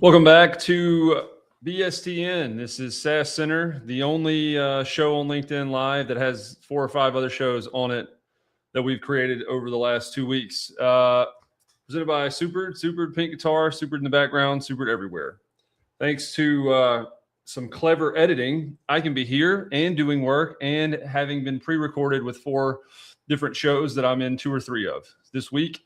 Welcome back to BSTN. This is SaaSCntr, the only show on LinkedIn Live that has 4 or 5 other shows on it that we've created over the last 2 weeks. Presented by Supered pink guitar, Supered in the background, Supered everywhere. Thanks to some clever editing, I can be here and doing work and having been pre-recorded with 4 different shows that I'm in 2 or 3 of this week.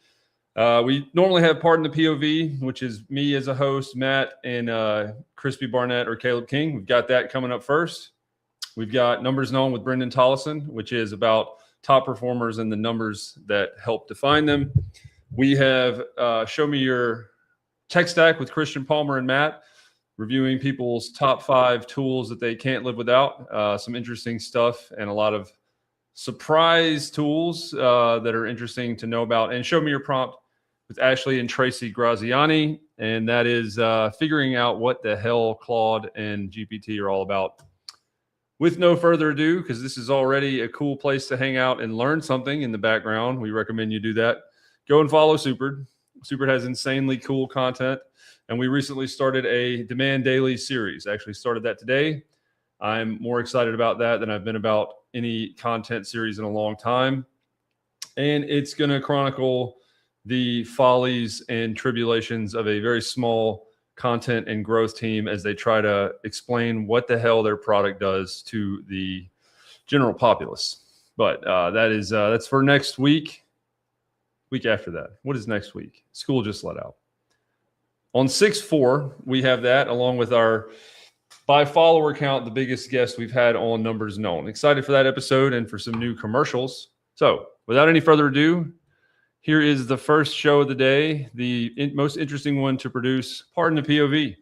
We normally have Pardon the POV, which is me as a host, Matt, and Crispy Barnett or Caleb King. We've got that coming up first. We've got Numbers Known with Brendan Tolleson, which is about top performers and the numbers that help define them. We have Show Me Your Tech Stack with Christian Palmer and Matt, reviewing people's top 5 tools that they can't live without. Some interesting stuff and a lot of surprise tools that are interesting to know about. And Show Me Your Prompt with Ashley and Tracy Graziani, and that is figuring out what the hell Claude and GPT are all about. With no further ado, because this is already a cool place to hang out and learn something in the background, we recommend you do that. Go and follow Supered. Supered has insanely cool content, and we recently started a Demand Daily series. Actually started that today. I'm more excited about that than I've been about any content series in a long time. And it's going to chronicle the follies and tribulations of a very small content and growth team as they try to explain what the hell their product does to the general populace. But that's for next week. Week after that. What is next week? School just let out. On 6/4, we have that along with our, by follower count, the biggest guest we've had on Numbers Known. Excited for that episode and for some new commercials. So without any further ado, here is the first show of the day, the most interesting one to produce, Pardon the POV.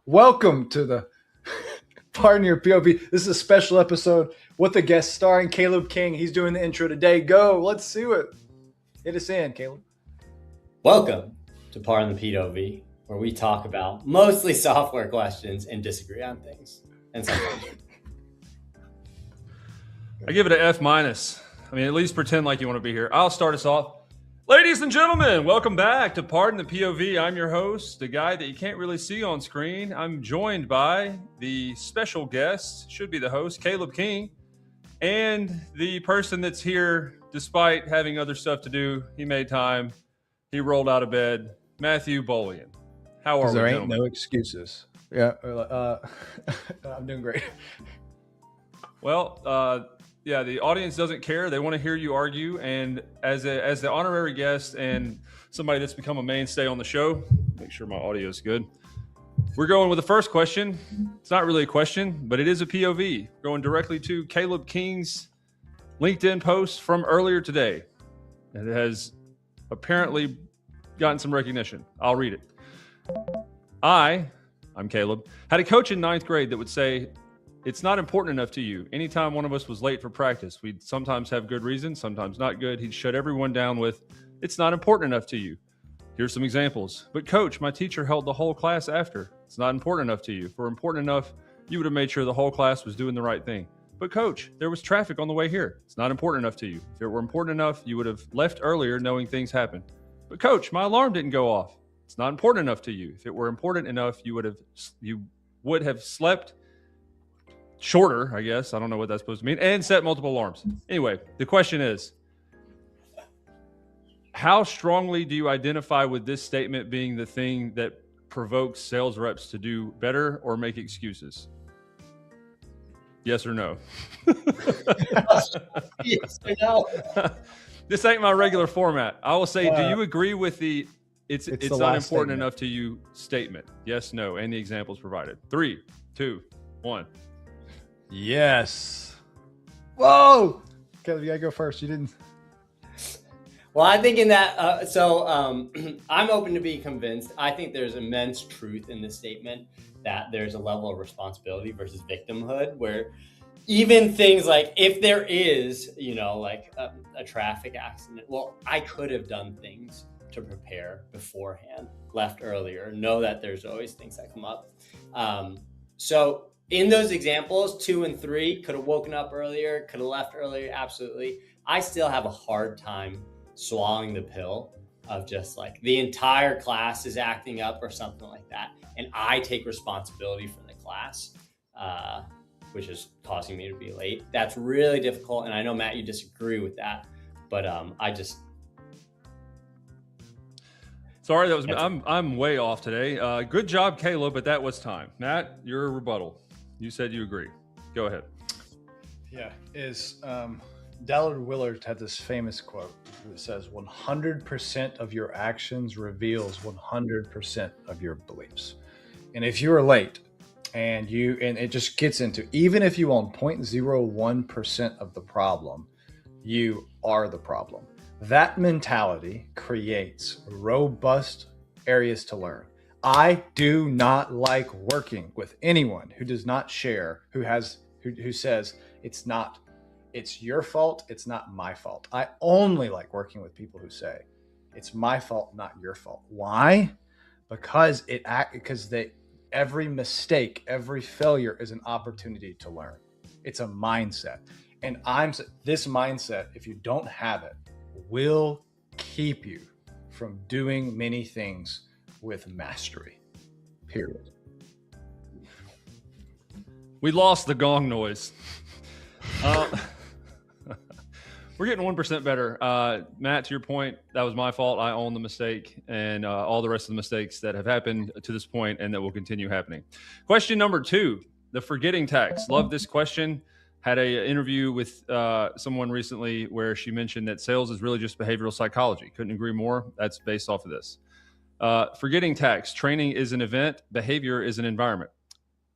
Welcome to the Pardon Your POV. This is a special episode with a guest starring Caleb King. He's doing the intro today. Go, let's do it. Hit us in, Caleb. Welcome to Pardon the POV, where we talk about mostly software questions and disagree on things. And sometimes. I give it an F-. I mean, at least pretend like you want to be here. I'll start us off. Ladies and gentlemen, welcome back to Pardon the POV. I'm your host, the guy that you can't really see on screen. I'm joined by the special guest, should be the host, Caleb King, and the person that's here despite having other stuff to do. He made time. He rolled out of bed. Matthew Bolian. How are we, there ain't gentlemen? no excuses. Yeah, I'm doing great. Well, yeah, the audience doesn't care. They want to hear you argue. And as the honorary guest and somebody that's become a mainstay on the show, make sure my audio is good. We're going with the first question. It's not really a question, but it is a POV. Going directly to Caleb King's LinkedIn post from earlier today. And it has apparently gotten some recognition. I'll read it. I'm Caleb, had a coach in 9th grade that would say, "It's not important enough to you. Anytime one of us was late for practice, we'd sometimes have good reasons, sometimes not good. He'd shut everyone down with, 'It's not important enough to you.' Here's some examples. 'But coach, my teacher held the whole class after. It's not important enough to you. If it were important enough, you would have made sure the whole class was doing the right thing. But coach, there was traffic on the way here. It's not important enough to you. If it were important enough, you would have left earlier knowing things happen. But coach, my alarm didn't go off. It's not important enough to you. If it were important enough, you would have slept shorter, I guess. I don't know what that's supposed to mean, and set multiple alarms.' Anyway, the question is, how strongly do you identify with this statement being the thing that provokes sales reps to do better or make excuses? Yes or no? Yes or no? This ain't my regular format. I will say, do you agree with the it's the not last important statement. enough to you statement? Yes, no, and the examples provided. 3, 2, 1. Yes. Whoa. Caleb, you gotta go first. You didn't. Well, I think in that, I'm open to be convinced. I think there's immense truth in this statement that there's a level of responsibility versus victimhood where even things like if there is, like a traffic accident, well, I could have done things to prepare beforehand, left earlier, know that there's always things that come up. So in those examples, 2 and 3, could have woken up earlier, could have left earlier, absolutely. I still have a hard time swallowing the pill of just like the entire class is acting up or something like that, and I take responsibility for the class, which is causing me to be late. That's really difficult, and I know, Matt, you disagree with that, but Sorry, that was I'm way off today. Good job, Caleb, but that was time. Matt, your rebuttal. You said you agree. Go ahead. Yeah, Dallard Willard had this famous quote that says 100% of your actions reveals 100% of your beliefs. And if you're late and it just gets into, even if you own 0.01% of the problem, you are the problem. That mentality creates robust areas to learn. I do not like working with anyone who does not share, who says it's your fault, it's not my fault. I only like working with people who say it's my fault, not your fault. Why? Because every mistake, every failure is an opportunity to learn. It's a mindset. And this mindset, if you don't have it, will keep you from doing many things with mastery. Period. We lost the gong noise. We're getting 1% better. Matt, to your point, that was my fault. I own the mistake and all the rest of the mistakes that have happened to this point and that will continue happening. Question number 2, the forgetting tax. Love this question. Had an interview with someone recently where she mentioned that sales is really just behavioral psychology. Couldn't agree more. That's based off of this. Forgetting tax. Training is an event. Behavior is an environment.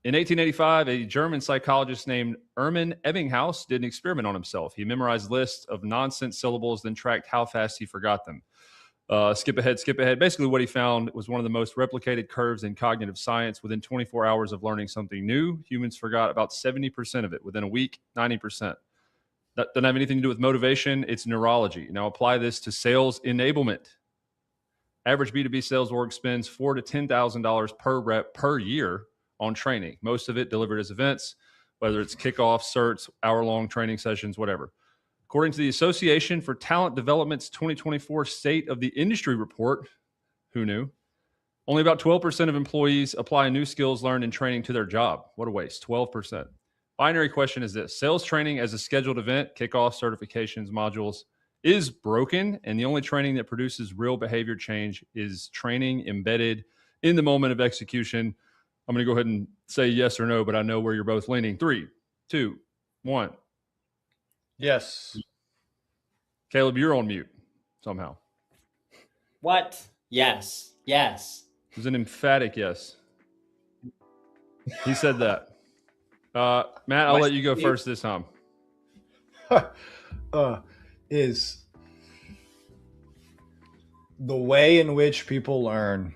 In 1885, a German psychologist named Erman Ebbinghaus did an experiment on himself. He memorized lists of nonsense syllables, then tracked how fast he forgot them. Skip ahead. Basically, what he found was one of the most replicated curves in cognitive science. Within 24 hours of learning something new, humans forgot about 70% of it. Within a week, 90%. That doesn't have anything to do with motivation. It's neurology. Now apply this to sales enablement. Average B2B sales org spends $4,000 to $10,000 per rep per year on training. Most of it delivered as events, whether it's kickoffs, certs, hour-long training sessions, whatever. According to the Association for Talent Development's 2024 State of the Industry report, who knew? Only about 12% of employees apply new skills learned in training to their job. What a waste, 12%. Binary question is this: sales training as a scheduled event, kickoff, certifications, modules, is broken, and the only training that produces real behavior change is training embedded in the moment of execution. I'm going to go ahead and say yes or no, but I know where you're both leaning. 3, 2, 1. Yes. Caleb, you're on mute somehow. What? Yes. Yes. It was an emphatic yes. He said that. Matt, I'll let you go first this time. Is the way in which people learn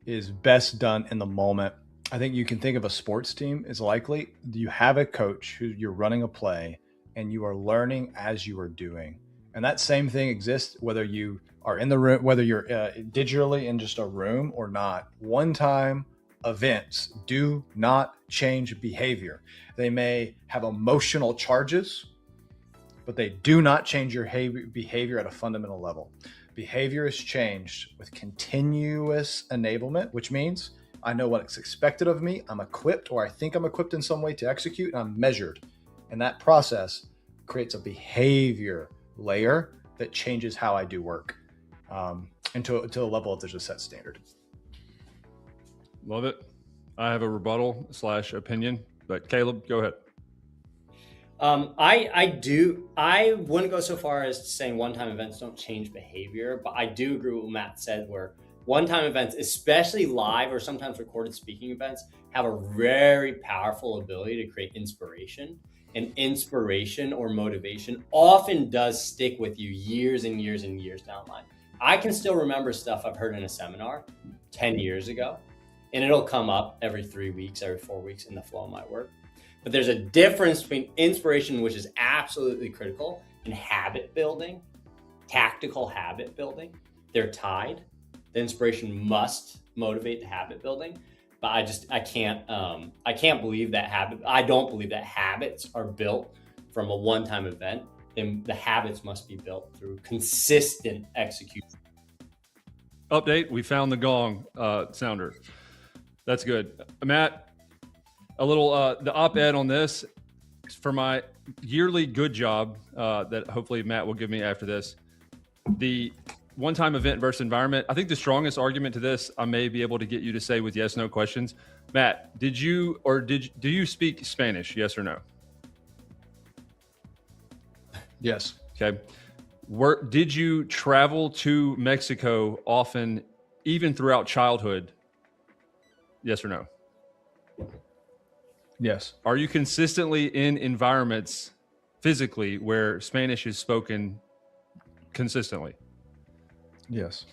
is best done in the moment. I think you can think of a sports team as likely you have a coach who you're running a play and you are learning as you are doing. And that same thing exists whether you are in the room, whether you're digitally in just a room or not. One-time events do not change behavior. They may have emotional charges, but they do not change your behavior at a fundamental level. Behavior is changed with continuous enablement, which means I know what's expected of me. I'm equipped, or I think I'm equipped in some way to execute, and I'm measured. And that process creates a behavior layer that changes how I do work to a level of there's a set standard. Love it. I have a rebuttal / opinion, but Caleb, go ahead. I wouldn't go so far as saying one-time events don't change behavior, but I do agree with what Matt said, where one-time events, especially live or sometimes recorded speaking events, have a very powerful ability to create inspiration. And inspiration or motivation often does stick with you years and years and years down the line. I can still remember stuff I've heard in a seminar 10 years ago, and it'll come up every 3 weeks, every 4 weeks in the flow of my work. But there's a difference between inspiration, which is absolutely critical, and habit building, tactical habit building. They're tied. The inspiration must motivate the habit building. but I can't believe that I don't believe that habits are built from a one-time event. And the habits must be built through consistent execution. Update, we found the gong sounder. That's good. Matt, a little the op-ed on this for my yearly good job that hopefully Matt will give me after this. The one-time event versus environment. I think the strongest argument to this, I may be able to get you to say with yes, no questions. Matt, do you speak Spanish? Yes or no? Yes. Okay. Did you travel to Mexico often, even throughout childhood? Yes or no? Yes. Are you consistently in environments physically where Spanish is spoken consistently? Yes.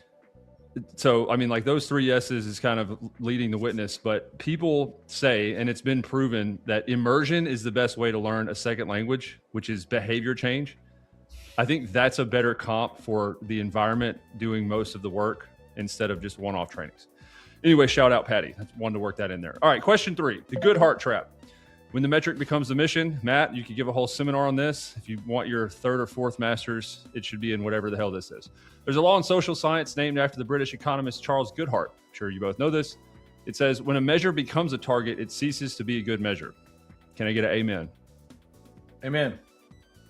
So, I mean, like those three yeses is kind of leading the witness, but people say, and it's been proven, that immersion is the best way to learn a second language, which is behavior change. I think that's a better comp for the environment doing most of the work instead of just one-off trainings. Anyway, shout out Patty. I wanted to work that in there. All right, question 3, the good heart trap. When the metric becomes the mission, Matt, you could give a whole seminar on this. If you want your 3rd or 4th master's, it should be in whatever the hell this is. There's a law in social science named after the British economist Charles Goodhart. I'm sure you both know this. It says, when a measure becomes a target, it ceases to be a good measure. Can I get an amen? Amen.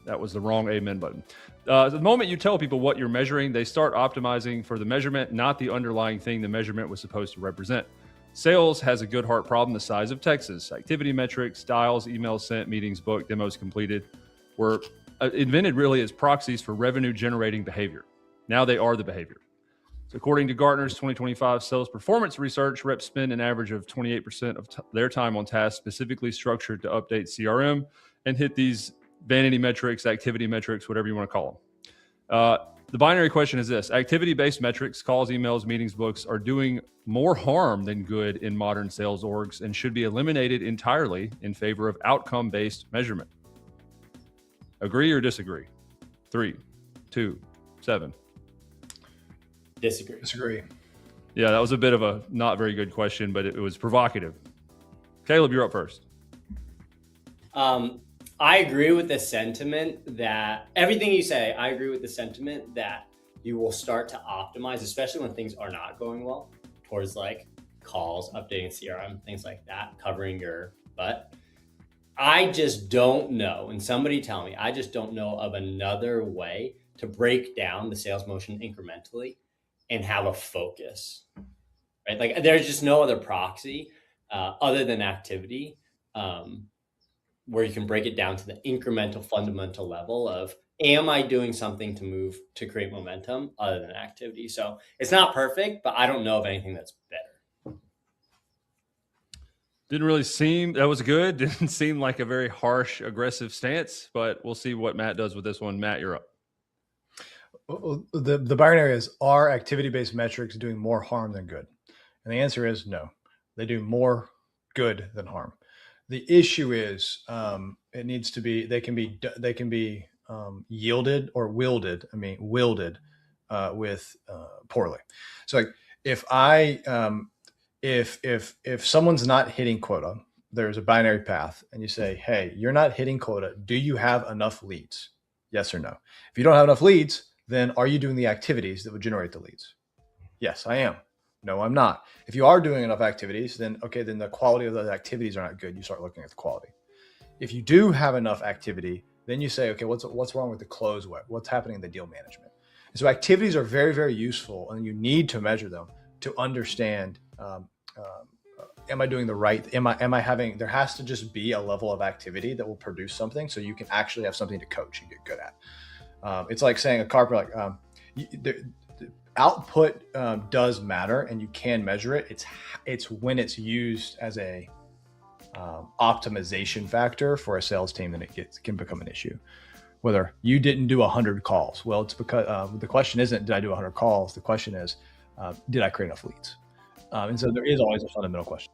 That was the wrong amen button. The moment you tell people what you're measuring, they start optimizing for the measurement, not the underlying thing the measurement was supposed to represent. Sales has a good heart problem the size of Texas. Activity metrics, dials, emails sent, meetings booked, demos completed were invented really as proxies for revenue generating behavior. Now they are the behavior. So according to Gartner's 2025 sales performance research, reps spend an average of 28% of their time on tasks specifically structured to update CRM and hit these vanity metrics, activity metrics, whatever you want to call them. The binary question is this: activity-based metrics, calls, emails, meetings, books, are doing more harm than good in modern sales orgs and should be eliminated entirely in favor of outcome-based measurement. Agree or disagree? 3, 2, 7. Disagree. Yeah, that was a bit of a not very good question, but it was provocative. Caleb, you're up first. I agree with the sentiment that everything you say, I agree with the sentiment that you will start to optimize, especially when things are not going well, towards like calls, updating CRM, things like that, covering your butt. I just don't know, and somebody tell me, I just don't know of another way to break down the sales motion incrementally and have a focus, right? Like there's just no other proxy other than activity. Where you can break it down to the incremental fundamental level of, am I doing something to create momentum other than activity? So it's not perfect, but I don't know of anything that's better. Didn't really seem, that was good. Didn't seem like a very harsh, aggressive stance, but we'll see what Matt does with this one. Matt, you're up. The binary is, are activity-based metrics doing more harm than good? And the answer is no. They do more good than harm. The issue is it needs to be, they can be yielded or wielded with poorly. So like if someone's not hitting quota, there's a binary path and you say, hey, you're not hitting quota. Do you have enough leads? Yes or no. If you don't have enough leads, then are you doing the activities that would generate the leads? Yes, I am. No, I'm not. If you are doing enough activities, then okay, then the quality of those activities are not good. You start looking at the quality. If you do have enough activity, then you say, okay, what's wrong with the close? What's happening in the deal management? And so activities are very, very useful, and you need to measure them to understand. Am I doing the right? Am I having? There has to just be a level of activity that will produce something, so you can actually have something to coach and get good at. It's like saying a carpenter, output does matter, and you can measure it. It's when it's used as a optimization factor for a sales team that can become an issue. Whether you didn't do 100 calls, well, it's because the question isn't did I do 100 calls. The question is did I create enough leads? And so there is always a fundamental question.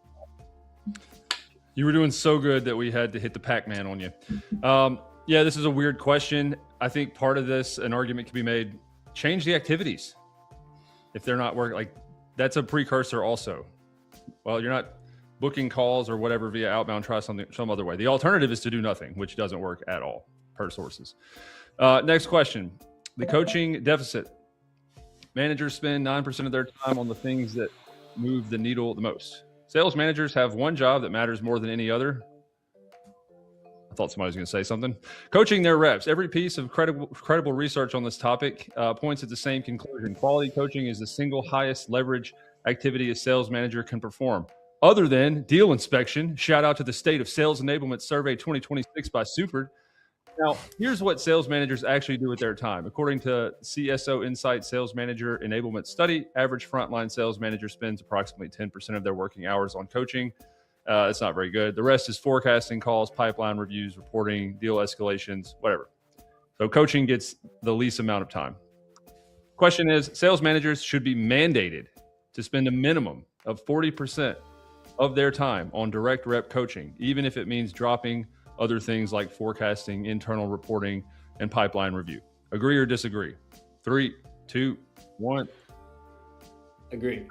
You were doing so good that we had to hit the Pac-Man on you. Yeah, this is a weird question. I think part of this, an argument can be made, change the activities. If they're not working, like that's a precursor also. Well, you're not, booking calls or whatever via outbound, try some other way. The alternative is to do nothing, which doesn't work at all per sources. Next question. The coaching deficit. Managers spend 9% of their time on the things that move the needle the most. Sales managers have one job that matters more than any other. I thought somebody was going to say something. Coaching their reps. Every piece of credible research on this topic points at the same conclusion. Quality coaching is the single highest leverage activity a sales manager can perform. Other than deal inspection, shout out to the State of Sales Enablement Survey 2026 by Super. Now, here's what sales managers actually do with their time. According to CSO Insight Sales Manager Enablement Study, average frontline sales manager spends approximately 10% of their working hours on coaching. It's not very good. The rest is forecasting calls, pipeline reviews, reporting, deal escalations, whatever. So coaching gets the least amount of time. Question is, sales managers should be mandated to spend a minimum of 40% of their time on direct rep coaching, even if it means dropping other things like forecasting, internal reporting, and pipeline review. Agree or disagree? 3, 2, 1. Agree.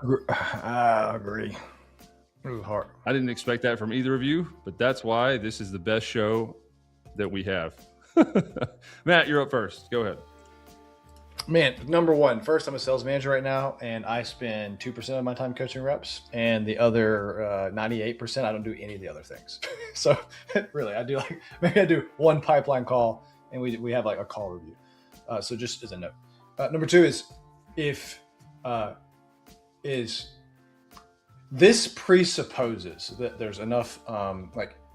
Agree. It was hard. I didn't expect that from either of you, but that's why this is the best show that we have. Matt, you're up first. Go ahead. Man, number one, first, I'm a sales manager right now, and I spend 2% of my time coaching reps, and the other 98%, I don't do any of the other things. So really, I do maybe I do one pipeline call, and we have like a call review. So just as a note. Number two is this presupposes that there's enough,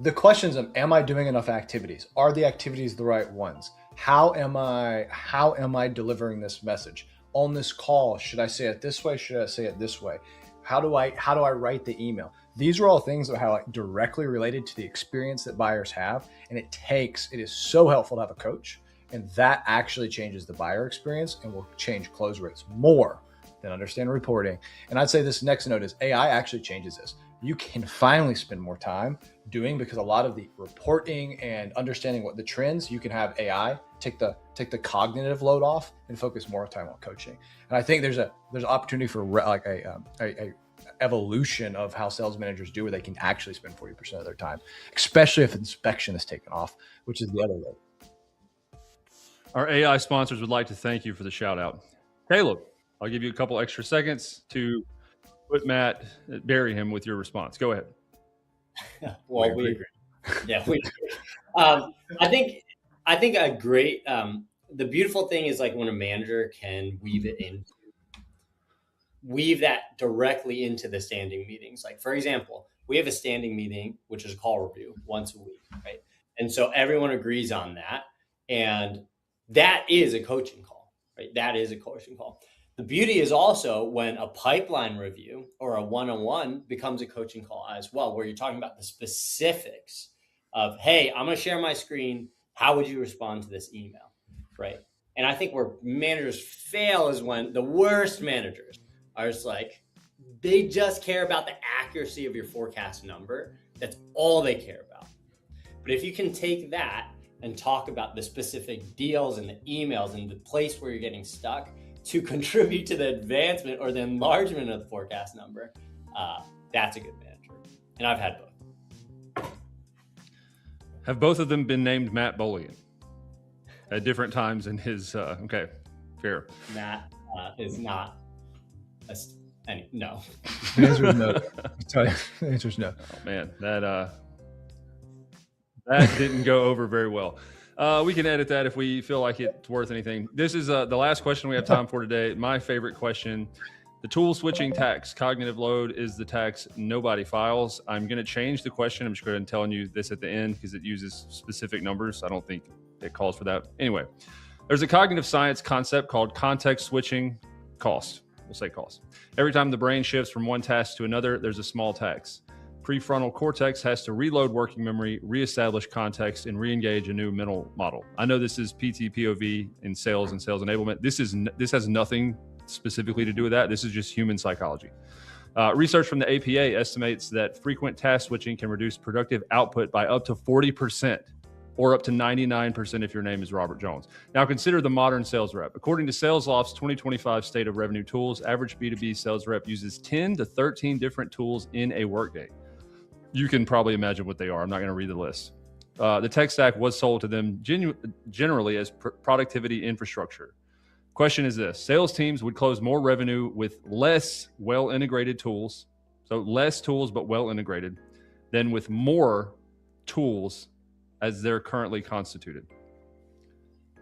the questions of, am I doing enough activities? Are the activities the right ones? How am I delivering this message on this call? Should I say it this way? Should I say it this way? How do I write the email? These are all things that are directly related to the experience that buyers have. And it is so helpful to have a coach, and that actually changes the buyer experience and will change close rates more than understand reporting. And I'd say this next note is AI actually changes this. You can finally spend more time doing, because a lot of the reporting and understanding what the trends, you can have AI take the cognitive load off and focus more time on coaching. And I think there's an opportunity for a evolution of how sales managers do, where they can actually spend 40% of their time, especially if inspection is taken off, which is the other way. Our AI sponsors would like to thank you for the shout out. Caleb, I'll give you a couple extra seconds to bury him with your response. Go ahead. Well, we agree. Yeah, we agree. I think a great, the beautiful thing is like when a manager can weave that directly into the standing meetings. Like, for example, we have a standing meeting, which is a call review once a week, right? And so everyone agrees on that. And that is a coaching call, right? That is a coaching call. The beauty is also when a pipeline review or a one-on-one becomes a coaching call as well, where you're talking about the specifics of, hey, I'm going to share my screen. How would you respond to this email, right? And I think where managers fail is when the worst managers are just like, they just care about the accuracy of your forecast number. That's all they care about. But if you can take that and talk about the specific deals and the emails and the place where you're getting stuck, to contribute to the advancement or the enlargement of the forecast number, that's a good manager. And I've had both. Have both of them been named Matt Bolian at different times in his, okay, fair. Matt is not, no. The answer is no. I'll tell you, the answer is no. Oh man, that didn't go over very well. We can edit that if we feel like it's worth anything. This is the last question we have time for today. My favorite question. The tool switching tax, cognitive load, is the tax nobody files. I'm going to change the question. I'm just going to tell you this at the end because it uses specific numbers. I don't think it calls for that. Anyway, there's a cognitive science concept called context switching cost. We'll say cost. Every time the brain shifts from one task to another, there's a small tax. Prefrontal cortex has to reload working memory, reestablish context, and re-engage a new mental model. I know this is PT POV in sales and sales enablement. This has nothing specifically to do with that. This is just human psychology. Research from the APA estimates that frequent task switching can reduce productive output by up to 40%, or up to 99% if your name is Robert Jones. Now consider the modern sales rep. According to SalesLoft's 2025 State of Revenue Tools, average B2B sales rep uses 10 to 13 different tools in a workday. You can probably imagine what they are. I'm not going to read the list. The tech stack was sold to them generally as productivity infrastructure. Question is this: sales teams would close more revenue with less well-integrated tools, so less tools but well-integrated, than with more tools as they're currently constituted.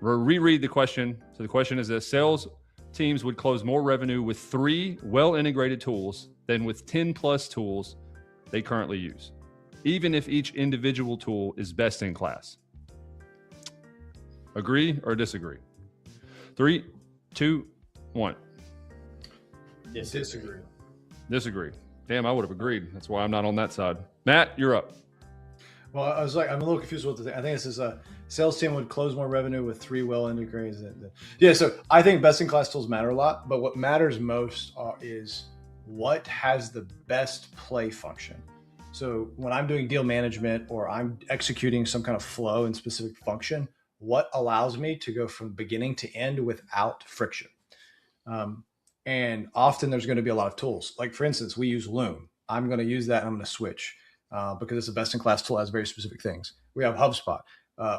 We'll reread the question. So the question is this: sales teams would close more revenue with 3 well-integrated tools than with 10 plus tools they currently use, even if each individual tool is best in class. Agree or disagree? 3, 2, 1. Disagree. Disagree. Damn, I would have agreed. That's why I'm not on that side. Matt, you're up. Well, I'm a little confused with the thing. I think this is a sales team would close more revenue with 3 well integrated. Yeah, so I think best in class tools matter a lot, but what matters most is what has the best play function. So when I'm doing deal management or I'm executing some kind of flow and specific function, what allows me to go from beginning to end without friction? And often there's going to be a lot of tools. Like for instance, we use Loom. I'm going to use that and I'm going to switch because it's a best-in-class tool, has very specific things. We have HubSpot.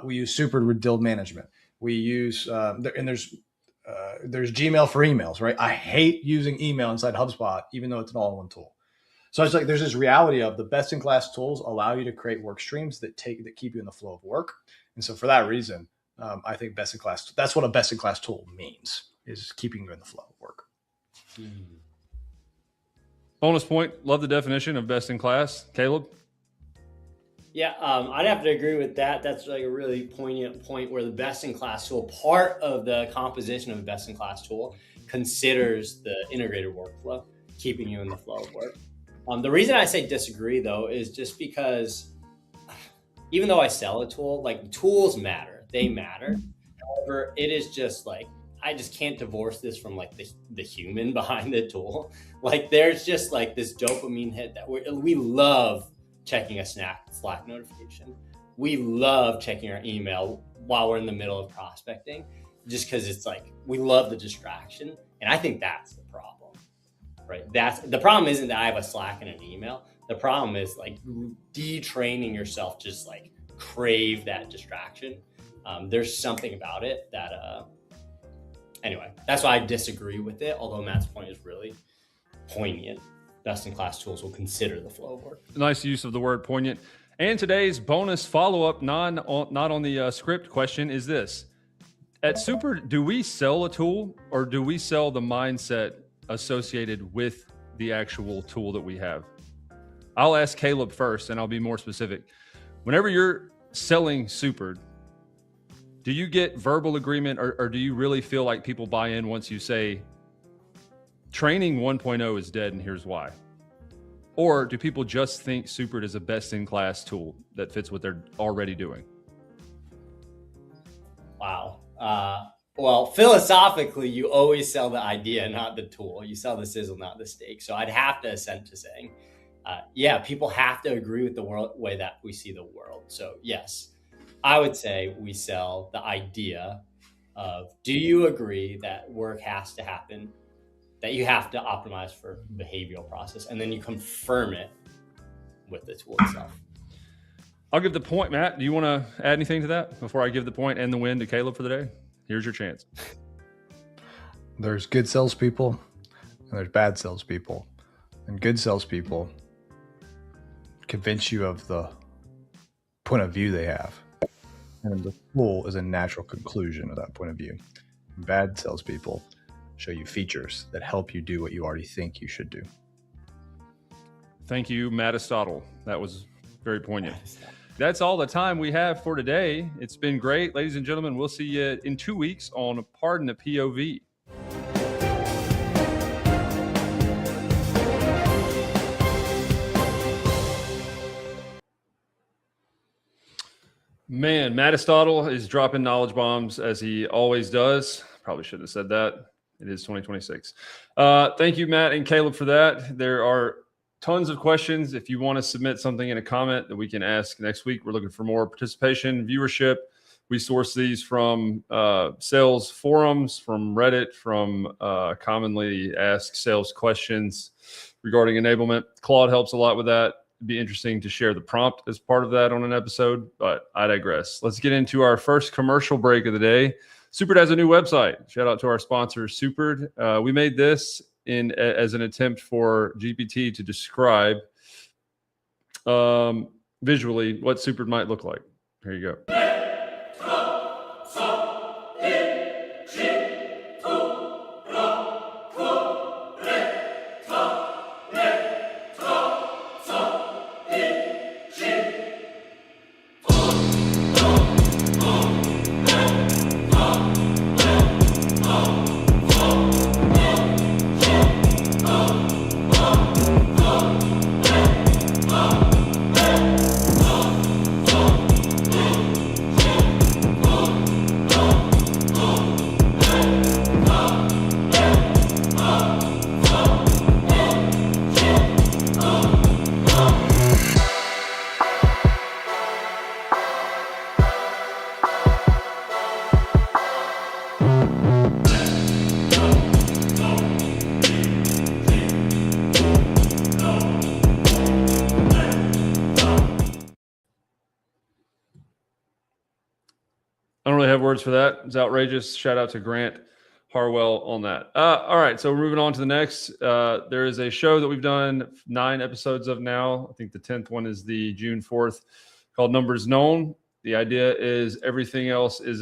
We use Super with deal management. We use, and there's Gmail for emails, right? I hate using email inside HubSpot, even though it's an all-in-one tool. So it's like there's this reality of the best-in-class tools allow you to create work streams that keep you in the flow of work. And so for that reason, I think best-in-class, that's what a best-in-class tool means, is keeping you in the flow of work. Bonus point. Love the definition of best in class. Caleb? Yeah, I'd have to agree with that. That's like a really poignant point where the best-in-class tool, part of the composition of a best-in-class tool, considers the integrated workflow, keeping you in the flow of work. The reason I say disagree, though, is just because even though I sell a tool, like tools matter. They matter. However, it is just like, I just can't divorce this from like the human behind the tool. Like there's just like this dopamine hit that we love checking a Slack notification. We love checking our email while we're in the middle of prospecting, just because it's like, we love the distraction. And I think that's the problem, right? The problem isn't that I have a Slack and an email. The problem is like detraining yourself, just like crave that distraction. There's something about it that, anyway, that's why I disagree with it. Although Matt's point is really poignant. Best-in-class tools will consider the flow of work. Nice use of the word poignant. And today's bonus follow-up, not on the script question, is this. At Super, do we sell a tool or do we sell the mindset associated with the actual tool that we have? I'll ask Caleb first, and I'll be more specific. Whenever you're selling Super, do you get verbal agreement or do you really feel like people buy in once you say, training 1.0 is dead and here's why? Or do people just think Super is a best-in-class tool that fits what they're already doing? Wow. Well, philosophically, you always sell the idea, not the tool. You sell the sizzle, not the steak. So I'd have to assent to saying, yeah, people have to agree with the way that we see the world. So yes, I would say we sell the idea of, do you agree that work has to happen, that you have to optimize for behavioral process, and then you confirm it with the tool itself. I'll give the point, Matt. Do you want to add anything to that before I give the point and the win to Caleb for the day? Here's your chance. There's good salespeople and there's bad salespeople. And good salespeople convince you of the point of view they have. And the tool is a natural conclusion of that point of view. Bad salespeople show you features that help you do what you already think you should do. Thank you, Matt Aristotle. That was very poignant. That's all the time we have for today. It's been great. Ladies and gentlemen, we'll see you in 2 weeks on Pardon the POV. Man, Matt Aristotle is dropping knowledge bombs as he always does. Probably shouldn't have said that. It is 2026. Thank you, Matt and Caleb, for that. There are tons of questions. If you want to submit something in a comment that we can ask next week, we're looking for more participation, viewership. We source these from sales forums, from Reddit, from commonly asked sales questions regarding enablement. Claude helps a lot with that. be interesting to share the prompt as part of that on an episode, but I digress. Let's get into our first commercial break of the day. Supered has a new website. Shout out to our sponsor, Supered. We made this as an attempt for GPT to describe visually what Supered might look like. Here you go. I don't really have words for that. It's outrageous. Shout out to Grant Harwell on that. All right, so we're moving on to the next. There is a show that we've done 9 episodes of now. I think the 10th one is the June 4th, called Numbers Known. The idea is everything else is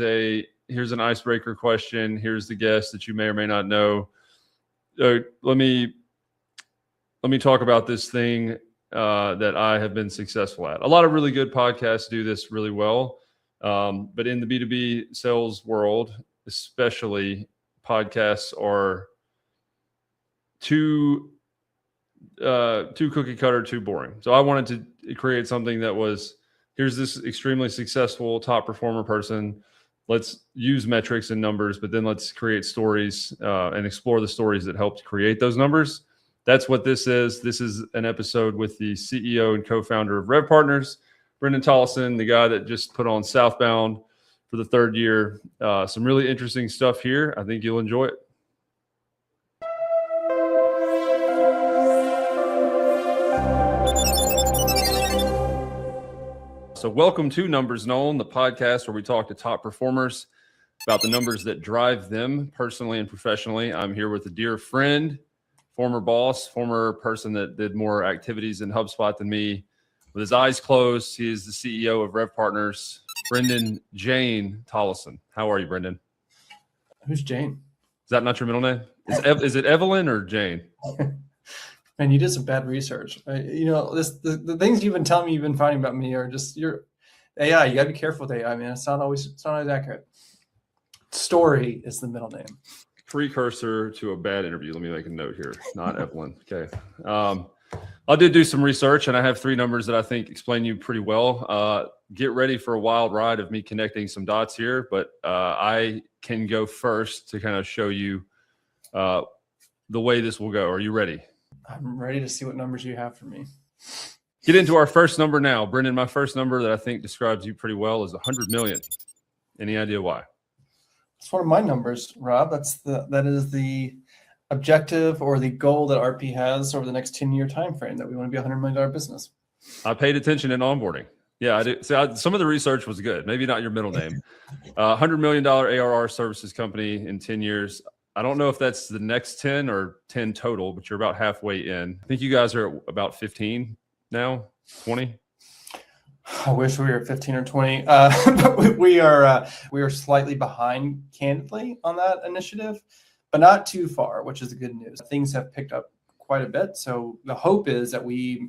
here's an icebreaker question. Here's the guest that you may or may not know. Let me talk about this thing that I have been successful at. A lot of really good podcasts do this really well. But in the B2B sales world, especially, podcasts are too cookie cutter, too boring. So I wanted to create something that was, here's this extremely successful top performer person. Let's use metrics and numbers, but then let's create stories and explore the stories that helped create those numbers. That's what this is. This is an episode with the CEO and co-founder of Rev Partners, Brendan Tolleson, the guy that just put on Southbound for the 3rd year. Some really interesting stuff here. I think you'll enjoy it. So welcome to Numbers Known, the podcast where we talk to top performers about the numbers that drive them personally and professionally. I'm here with a dear friend, former boss, former person that did more activities in HubSpot than me. With his eyes closed, he is the CEO of Rev Partners, Brendan Jane Tolleson. How are you, Brendan? Who's Jane? Is that not your middle name? Is it Evelyn or Jane? Man, you did some bad research. The things you've been telling me you've been finding about me are just your AI. You got to be careful with AI, man. It's not always accurate. Story is the middle name. Precursor to a bad interview. Let me make a note here. Not Evelyn. Okay. I did do some research, and I have 3 numbers that I think explain you pretty well. Get ready for a wild ride of me connecting some dots here, but I can go first to kind of show you the way this will go. Are you ready? I'm ready to see what numbers you have for me. Get into our first number now. Brendan, my first number that I think describes you pretty well is 100 million. Any idea why? It's one of my numbers, Rob. That is the objective or the goal that RP has over the next 10-year time frame, that we want to be a $100 million business. I paid attention in onboarding. Yeah, I do. So some of the research was good. Maybe not your middle name. $100 million ARR services company in 10 years. I don't know if that's the next 10 or 10 total, but you're about halfway in. I think you guys are about 15 now, 20. I wish we were 15 or 20, but we are slightly behind, candidly, on that initiative, but not too far, which is the good news. Things have picked up quite a bit. So the hope is that we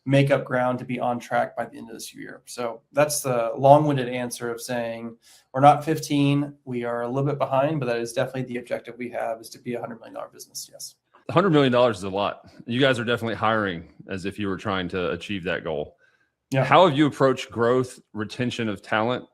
make up ground to be on track by the end of this year. So that's the long-winded answer of saying we're not 15. We are a little bit behind, but that is definitely the objective we have, is to be a $100 million business. Yes. $100 million is a lot. You guys are definitely hiring as if you were trying to achieve that goal. Yeah. How have you approached growth, retention of talent,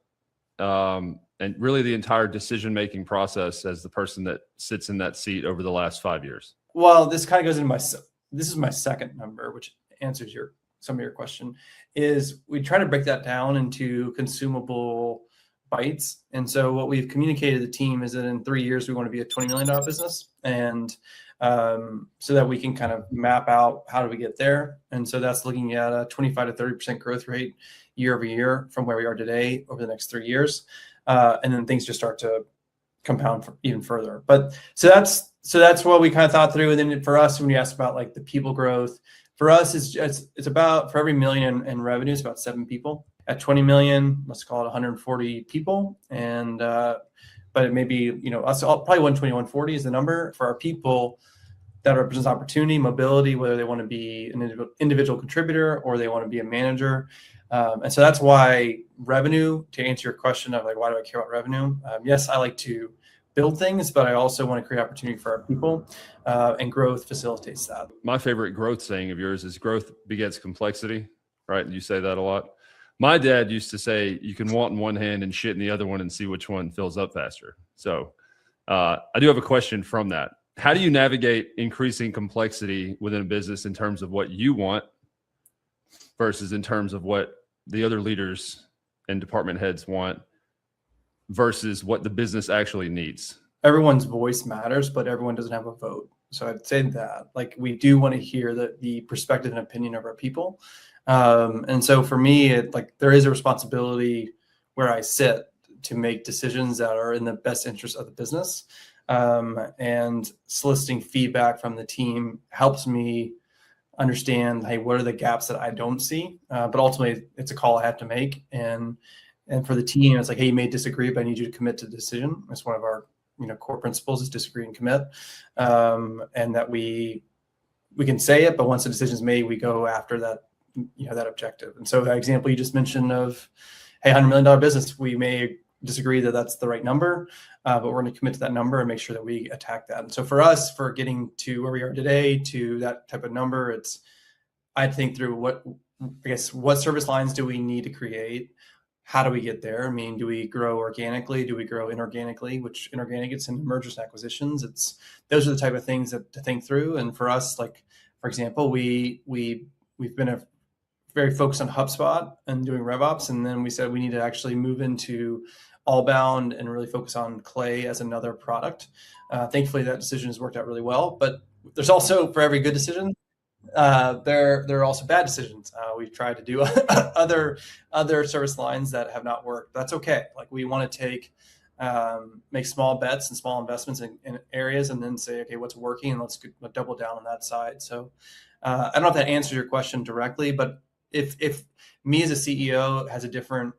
and really the entire decision-making process as the person that sits in that seat over the last 5 years? Well, this kind of goes into this is my second number, which answers some of your question, is we try to break that down into consumable bites. And so what we've communicated to the team is that in 3 years, we want to be a $20 million business. And so that we can kind of map out how do we get there. And so that's looking at a 25 to 30% growth rate year over year from where we are today over the next 3 years. And then things just start to compound even further. But so that's what we kind of thought through. And then for us, when you asked about like the people growth, for us, it's about, for every million in revenue, it's about 7 people. At 20 million, let's call it 140 people. And, but it may be, us, probably 120, 140 is the number for our people. That represents opportunity, mobility, whether they want to be an individual contributor or they want to be a manager. And so that's why revenue, to answer your question of like, why do I care about revenue? Yes, I like to build things, but I also want to create opportunity for our people, and growth facilitates that. My favorite growth saying of yours is growth begets complexity, right? You say that a lot. My dad used to say, you can want in one hand and shit in the other one and see which one fills up faster. So I do have a question from that. How do you navigate increasing complexity within a business in terms of what you want versus in terms of what the other leaders and department heads want versus what the business actually needs? Everyone's voice matters, but everyone doesn't have a vote. So I'd say that, like, we do want to hear the perspective and opinion of our people. And so for me, there is a responsibility where I sit to make decisions that are in the best interest of the business. And soliciting feedback from the team helps me understand, hey, what are the gaps that I don't see? But ultimately, it's a call I have to make. And for the team, it's like, hey, you may disagree, but I need you to commit to the decision. It's one of our core principles is disagree and commit. And that we can say it, but once the decision is made, we go after that, that objective. And so that example you just mentioned of, hey, $100 million business, we may disagree that that's the right number, but we're going to commit to that number and make sure that we attack that. And so for us, for getting to where we are today, to that type of number, I'd think through what service lines do we need to create? How do we get there? I mean, do we grow organically? Do we grow inorganically? Which inorganic, it's in mergers and acquisitions. Those are the type of things to think through. And for us, like, for example, we've been very focused on HubSpot and doing RevOps. And then we said we need to actually move into Allbound and really focus on Clay as another product. Thankfully, that decision has worked out really well. But there's also, for every good decision, there are also bad decisions. We've tried to do other service lines that have not worked. That's okay. Like, we want to make small bets and small investments in areas, and then say, okay, what's working, and let's double down on that side. So I don't know if that answers your question directly, but if me as a CEO has a different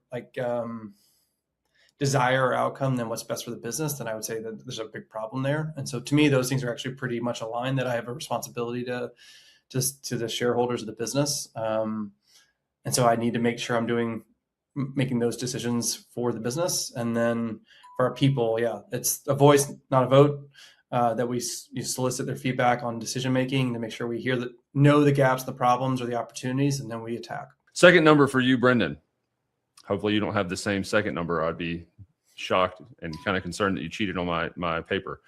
desire or outcome than what's best for the business, then I would say that there's a big problem there. And so to me, those things are actually pretty much aligned, that I have a responsibility to the shareholders of the business. And so I need to make sure I'm making those decisions for the business. And then for our people, it's a voice, not a vote, that we solicit their feedback on decision-making to make sure we know the gaps, the problems, or the opportunities, and then we attack. Second number for you, Brendan. Hopefully you don't have the same second number. I'd be shocked and kind of concerned that you cheated on my paper.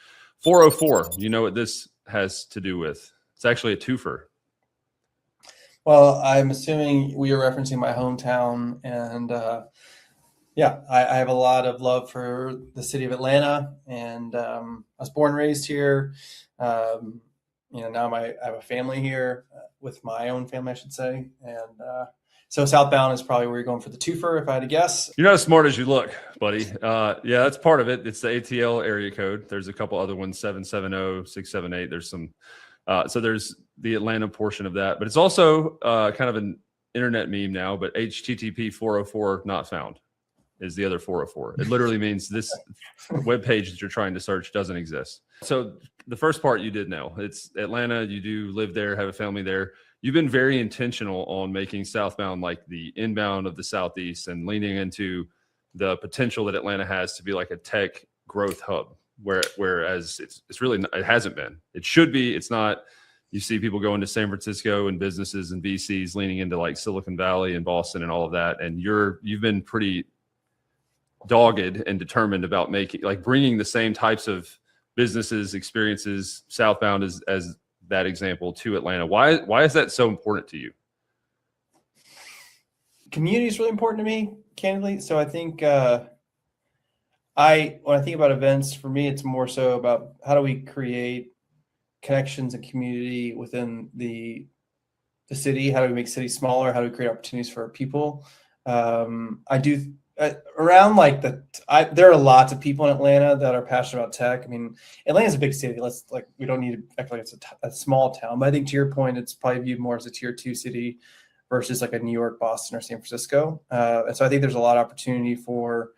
404, you know what this has to do with? It's actually a twofer. Well, I'm assuming we are referencing my hometown, and I have a lot of love for the city of Atlanta, and I was born and raised here. Now I have a family here, with my own family, I should say, and so Southbound is probably where you're going for the twofer, if I had to guess. You're not as smart as you look, buddy. That's part of it. It's the ATL area code. There's a couple other ones, 770, 678. There's some. So there's the Atlanta portion of that, but it's also kind of an internet meme now, but HTTP 404 not found is the other 404. It literally means this web page that you're trying to search doesn't exist. So the first part you did know. It's Atlanta. You do live there, have a family there. You've been very intentional on making Southbound like the inbound of the Southeast and leaning into the potential that Atlanta has to be like a tech growth hub. Whereas it's really, it hasn't been. It should be. It's not. You see people going to San Francisco and businesses and VCs leaning into like Silicon Valley and Boston and all of that. And you've been pretty dogged and determined about bringing the same types of businesses, experiences, Southbound as that example, to Atlanta. Why is that so important to you? Community is really important to me, candidly. So I think when I think about events, for me, it's more so about how do we create connections and community within the city. How do we make cities smaller? How do we create opportunities for our people? I do around like there are lots of people in Atlanta that are passionate about tech. I mean, Atlanta's a big city. We don't need to act like it's a small town, but I think to your point, it's probably viewed more as a tier 2 city versus like a New York, Boston, or San Francisco. And so I think there's a lot of opportunity for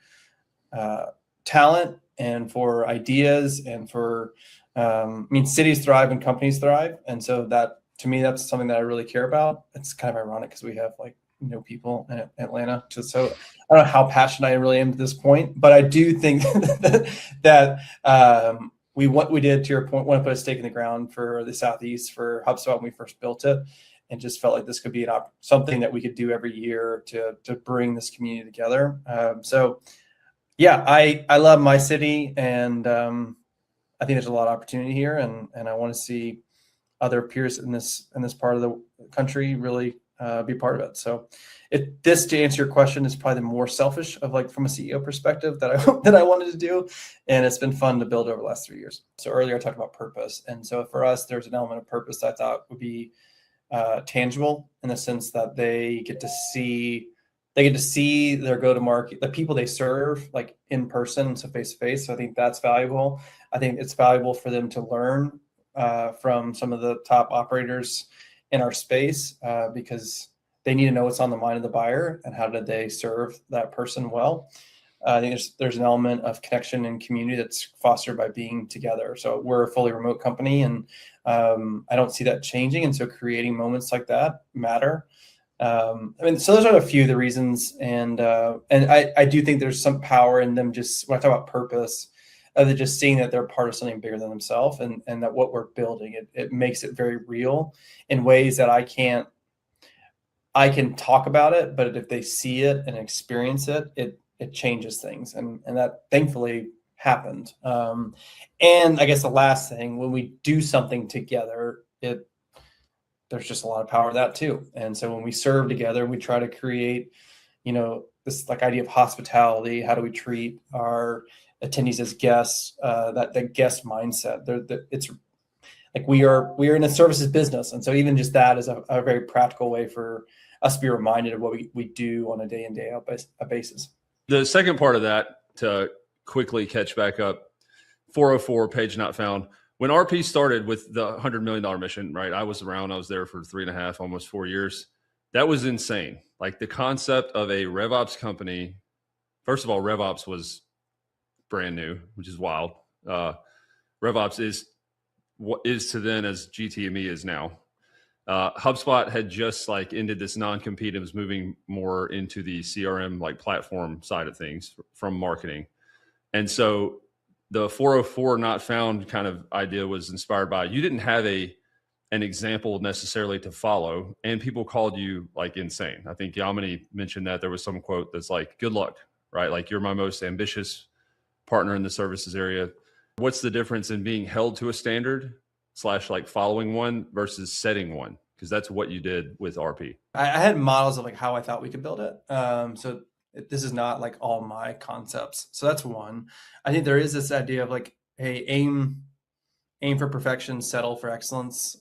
talent and for ideas and for, cities thrive and companies thrive. And so that, to me, that's something that I really care about. It's kind of ironic because we have people in Atlanta. So I don't know how passionate I really am at this point, but I do think that what we did, to your point, want to put a stake in the ground for the Southeast for HubSpot when we first built it, and just felt like this could be something that we could do every year to bring this community together. So yeah, I love my city, and I think there's a lot of opportunity here, and I want to see other peers in this part of the country really be part of it. So to answer your question, is probably the more selfish of from a CEO perspective that I wanted to do. And it's been fun to build over the last 3 years. So earlier I talked about purpose. And so for us, there's an element of purpose that I thought would be tangible, in the sense that they get to see their go-to-market, the people they serve, in person, so face-to-face. So I think that's valuable. I think it's valuable for them to learn from some of the top operators in our space, because they need to know what's on the mind of the buyer and how did they serve that person well. I think there's an element of connection and community that's fostered by being together. So we're a fully remote company, and I don't see that changing. And so creating moments like that matter. So those are a few of the reasons. And I do think there's some power in them, just when I talk about purpose, they're just seeing that they're part of something bigger than themselves, and that what we're building, it makes it very real in ways that I can talk about it, but if they see it and experience it, it changes things. And that thankfully happened. And I guess the last thing, when we do something together, there's just a lot of power in that too. And so when we serve together, we try to create, this idea of hospitality. How do we treat our attendees as guests? That guest mindset. It's we are in a services business, and so even just that is a very practical way for us to be reminded of what we do on a day in, day out basis. The second part of that, to quickly catch back up, 404 page not found. When RP started with the $100 million mission, right? I was around. I was there for 3.5, almost 4 years. That was insane. The concept of a RevOps company. First of all, RevOps was brand new, which is wild. RevOps is what is to then as GTME is now. HubSpot had just ended this non-compete and was moving more into the CRM platform side of things from marketing. And so the 404 not found kind of idea was inspired by, you didn't have an example necessarily to follow, and people called you insane. I think Yamini mentioned that there was some quote that's good luck, right? You're my most ambitious partner in the services area. What's the difference in being held to a standard / following one versus setting one? Because that's what you did with RP. I had models of how I thought we could build it. So this is not all my concepts. So that's one. I think there is this idea of hey, aim for perfection, settle for excellence,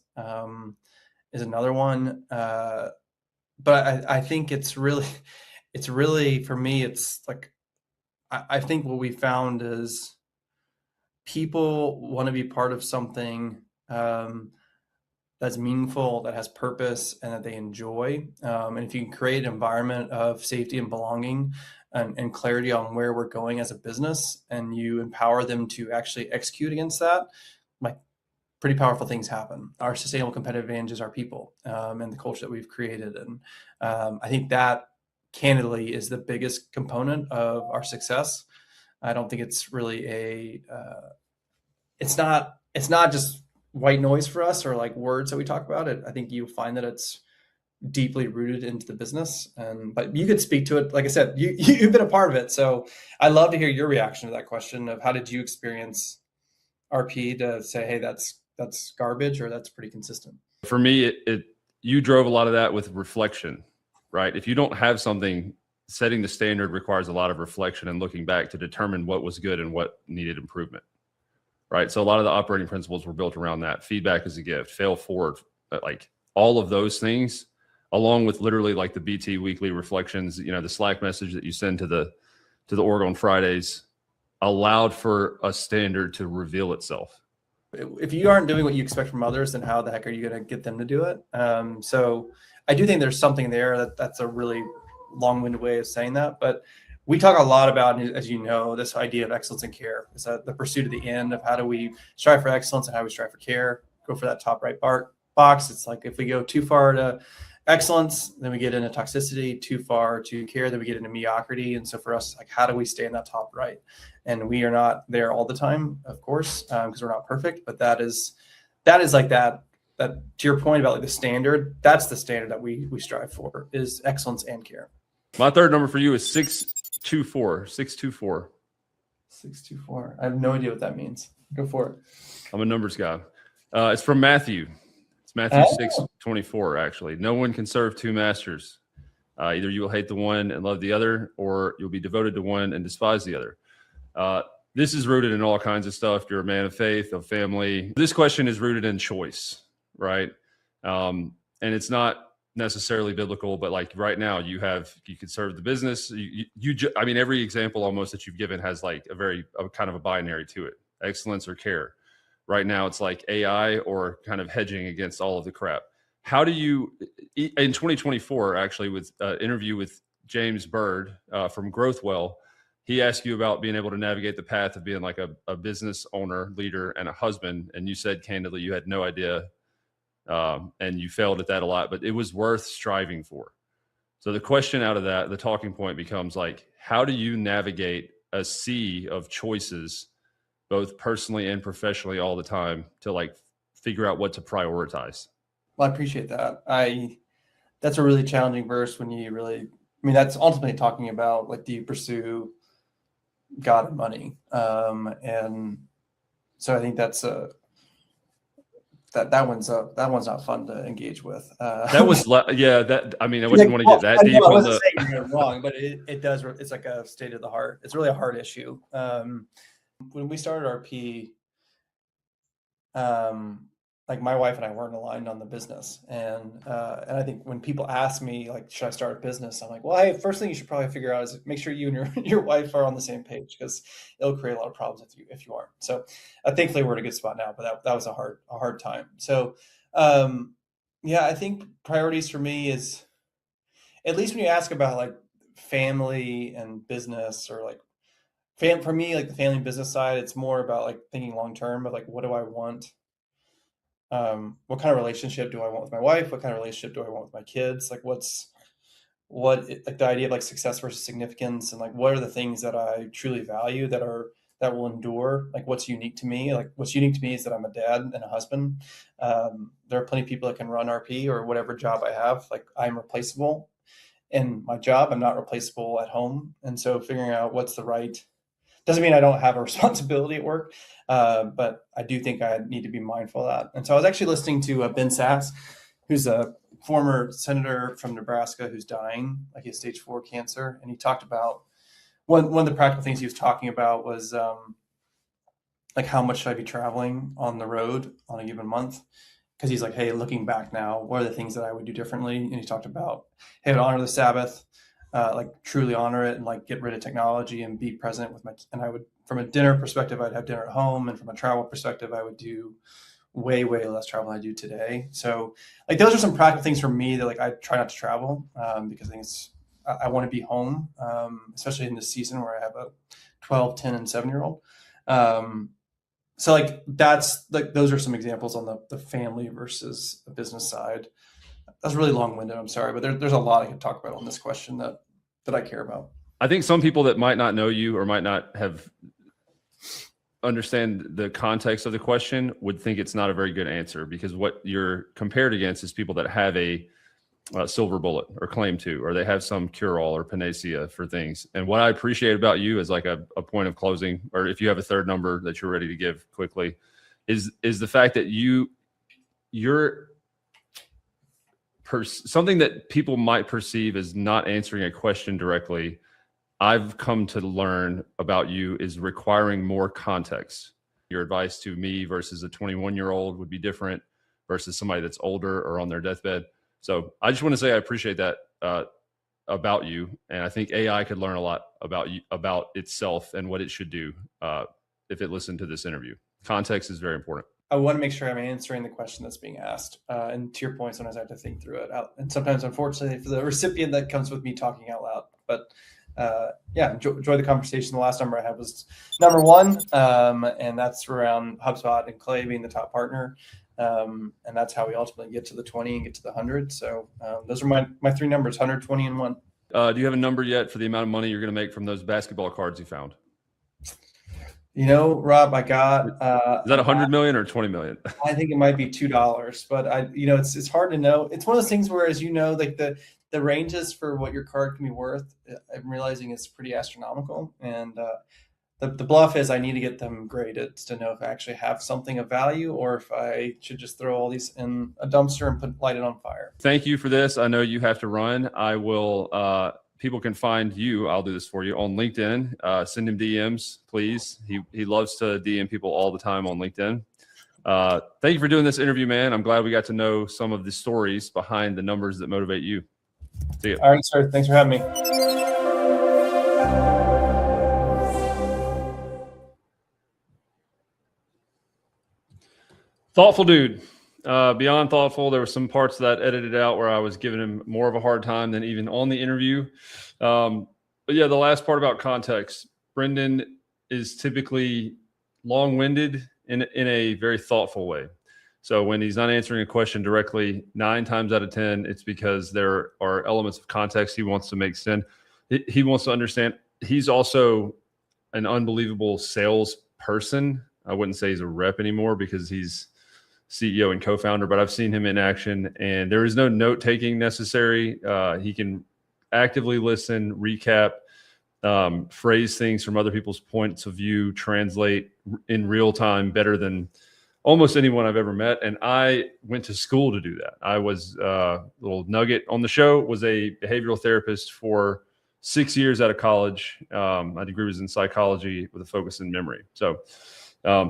is another one. But I think it's really for me, it's I think what we found is people want to be part of something that's meaningful, that has purpose, and that they enjoy. And if you can create an environment of safety and belonging and clarity on where we're going as a business, and you empower them to actually execute against that, pretty powerful things happen. Our sustainable competitive advantage is our people, and the culture that we've created. And I think that candidly is the biggest component of our success. I don't think it's really it's not just white noise for us, or words that we talk about it. I think you'll find that it's deeply rooted into the business. But you could speak to it. Like I said, you've been a part of it. So I'd love to hear your reaction to that question of how did you experience RP to say, hey, that's garbage, or that's pretty consistent? For me, you drove a lot of that with reflection, right? If you don't have something, setting the standard requires a lot of reflection and looking back to determine what was good and what needed improvement. right? So a lot of the operating principles were built around that. Feedback is a gift, fail forward, like all of those things, along with literally like the BT weekly reflections, you know, the Slack message that you send to the org on Fridays, allowed for a standard to reveal itself. If you aren't doing what you expect from others, then how the heck are you going to get them to do it? So I do think there's something there that's a really long-winded way of saying that, but we talk a lot about, as you know, this idea of excellence in care. It's the pursuit of the end of how do we strive for excellence and how we strive for care. Go for that top right box. It's like if we go too far to excellence, then we get into toxicity. Too far to care, then we get into mediocrity. And so for us, like, how do we stay in that top right? And we are not there all the time, of course, because we're not perfect. But that is like that. That, to your point about like the standard, that's the standard that we strive for, is excellence and care. My third number for you is 624. 624. 624. I have no idea what that means. Go for it. I'm a numbers guy. It's from Matthew. It's Matthew 6:24, actually. No one can serve two masters. Either you will hate the one and love the other, or you'll be devoted to one and despise the other. This is rooted in all kinds of stuff. You're a man of faith, of family. This question is rooted in choice, right? And it's not necessarily biblical, but like right now you could serve the business. I mean, every example almost that you've given has like a kind of a binary to it, excellence or care. Right now it's like AI or kind of hedging against all of the crap. How do you, in 2024, actually, with an interview with James Bird from Growthwell, he asked you about being able to navigate the path of being like a business owner, leader, and a husband. And you said candidly you had no idea, and you failed at that a lot, but it was worth striving for. So the question out of that, the talking point becomes like, how do you navigate a sea of choices, both personally and professionally all the time, to like figure out what to prioritize? Well, I appreciate that. That's a really challenging verse when you really, I mean, that's ultimately talking about like, do you pursue God and money? And so I think that's that one's not fun to engage with. That was, I mean, I wouldn't want to get that deep. I wasn't saying you're wrong, but it does. It's like a state of the heart. It's really a hard issue. When we started RP, like my wife and I weren't aligned on the business. And I think when people ask me, like, should I start a business? I'm like, well, hey, first thing you should probably figure out is make sure you and your wife are on the same page, because it'll create a lot of problems if you aren't. So thankfully we're in a good spot now, but that was a hard time. So I think priorities for me is, at least when you ask about like family and business, or like for me, like the family and business side, it's more about like thinking long-term of like, what do I want? What kind of relationship do I want with my wife? What kind of relationship do I want with my kids? Like like the idea of like success versus significance, and like, what are the things that I truly value that will endure? Like, what's unique to me? Like, what's unique to me is that I'm a dad and a husband. There are plenty of people that can run RP or whatever job I have. Like, I'm replaceable in my job. I'm not replaceable at home. And so figuring out what's the right, doesn't mean I don't have a responsibility at work, but I do think I need to be mindful of that. And so I was actually listening to Ben Sass, who's a former senator from Nebraska who's dying, like he has stage 4 cancer. And he talked about one of the practical things he was talking about was like, how much should I be traveling on the road on a given month? Because he's like, hey, looking back now, what are the things that I would do differently? And he talked about, hey, I would honor the Sabbath. Like truly honor it and like get rid of technology and be present with and I would, from a dinner perspective, I'd have dinner at home. And from a travel perspective, I would do way, way less travel than I do today. So like, those are some practical things for me that like, I try not to travel because I think I want to be home, especially in this season where I have a 12, 10 and 7-year-old. So like, that's like, those are some examples on the family versus the business side. That's really long-winded. I'm sorry, but there's a lot I could talk about on this question that I care about. I think some people that might not know you or might not have understand the context of the question would think it's not a very good answer, because what you're compared against is people that have a silver bullet or claim to, or they have some cure-all or panacea for things. And what I appreciate about you is like a point of closing, or if you have a third number that you're ready to give quickly, is the fact that you're something that people might perceive as not answering a question directly. I've come to learn about you is requiring more context. Your advice to me versus a 21-year-old would be different versus somebody that's older or on their deathbed. So I just want to say I appreciate that about you, and I think AI could learn a lot about you, about itself, and what it should do if it listened to this interview. Context is very important. I want to make sure I'm answering the question that's being asked. And to your point, sometimes I have to think through it out. And sometimes, unfortunately, for the recipient, that comes with me talking out loud. But yeah, enjoy the conversation. The last number I had was number 1, and that's around HubSpot and Clay being the top partner. And that's how we ultimately get to the 20 and get to the 100. So those are my 3 numbers, 100, 20, and 1. Do you have a number yet for the amount of money you're going to make from those basketball cards you found? You know, Rob, I got. Is that 100 million or 20 million? I think it might be $2, but it's hard to know. It's one of those things where, as you know, like the ranges for what your card can be worth, I'm realizing it's pretty astronomical. And the bluff is I need to get them graded to know if I actually have something of value or if I should just throw all these in a dumpster and light it on fire. Thank you for this. I know you have to run. I will. People can find you. I'll do this for you on LinkedIn. Send him DMs, please. He loves to DM people all the time on LinkedIn. Thank you for doing this interview, man. I'm glad we got to know some of the stories behind the numbers that motivate you. See you. All right, sir. Thanks for having me. Thoughtful dude. Beyond thoughtful, there were some parts that edited out where I was giving him more of a hard time than even on the interview. But yeah, the last part about context. Brendan is typically long-winded in a very thoughtful way. So when he's not answering a question directly, 9 times out of 10, it's because there are elements of context he wants to make sense. He wants to understand. He's also an unbelievable sales person. I wouldn't say he's a rep anymore because he's CEO and co-founder, but I've seen him in action, and there is no note-taking necessary. He can actively listen, recap, phrase things from other people's points of view, translate in real time better than almost anyone I've ever met. And I went to school to do that. I was little nugget on the show, was a behavioral therapist for 6 years out of college. My degree was in psychology with a focus in memory. So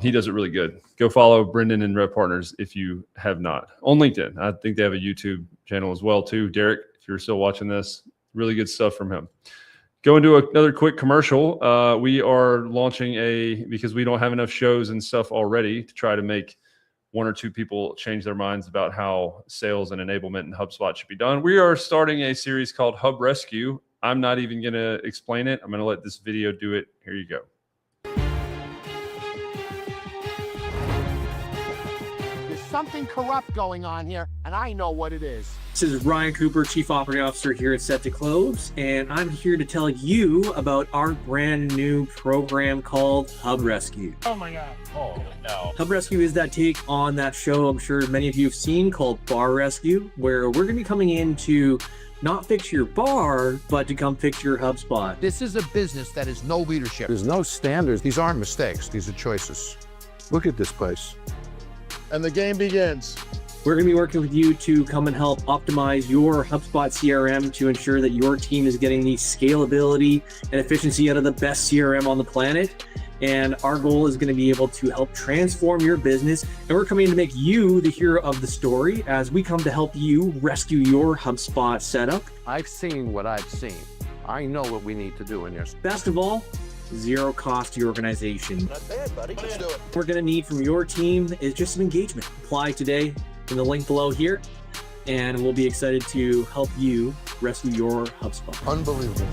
he does it really good. Go follow Brendan and Rev Partners if you have not. On LinkedIn. I think they have a YouTube channel as well too. Derek, if you're still watching this, really good stuff from him. Go into another quick commercial. We are launching because we don't have enough shows and stuff already to try to make 1 or 2 people change their minds about how sales and enablement in HubSpot should be done. We are starting a series called Hub Rescue. I'm not even going to explain it. I'm going to let this video do it. Here you go. Something corrupt going on here, and I know what it is. This is Ryan Cooper, Chief Operating Officer here at Set to Close, and I'm here to tell you about our brand new program called Hub Rescue. Oh my God. Oh no. Hub Rescue is that take on that show I'm sure many of you have seen called Bar Rescue, where we're going to be coming in to not fix your bar, but to come fix your HubSpot. This is a business that is no leadership. There's no standards. These aren't mistakes. These are choices. Look at this place. And the game begins. We're going to be working with you to come and help optimize your HubSpot CRM to ensure that your team is getting the scalability and efficiency out of the best CRM on the planet. And our goal is going to be able to help transform your business. And we're coming in to make you the hero of the story as we come to help you rescue your HubSpot setup. I've seen what I've seen. I know what we need to do in here. Best of all, zero cost to your organization. Not bad, buddy. Let's do it. What we're going to need from your team is just some engagement. Apply today in the link below here, and we'll be excited to help you rescue your HubSpot. Unbelievable.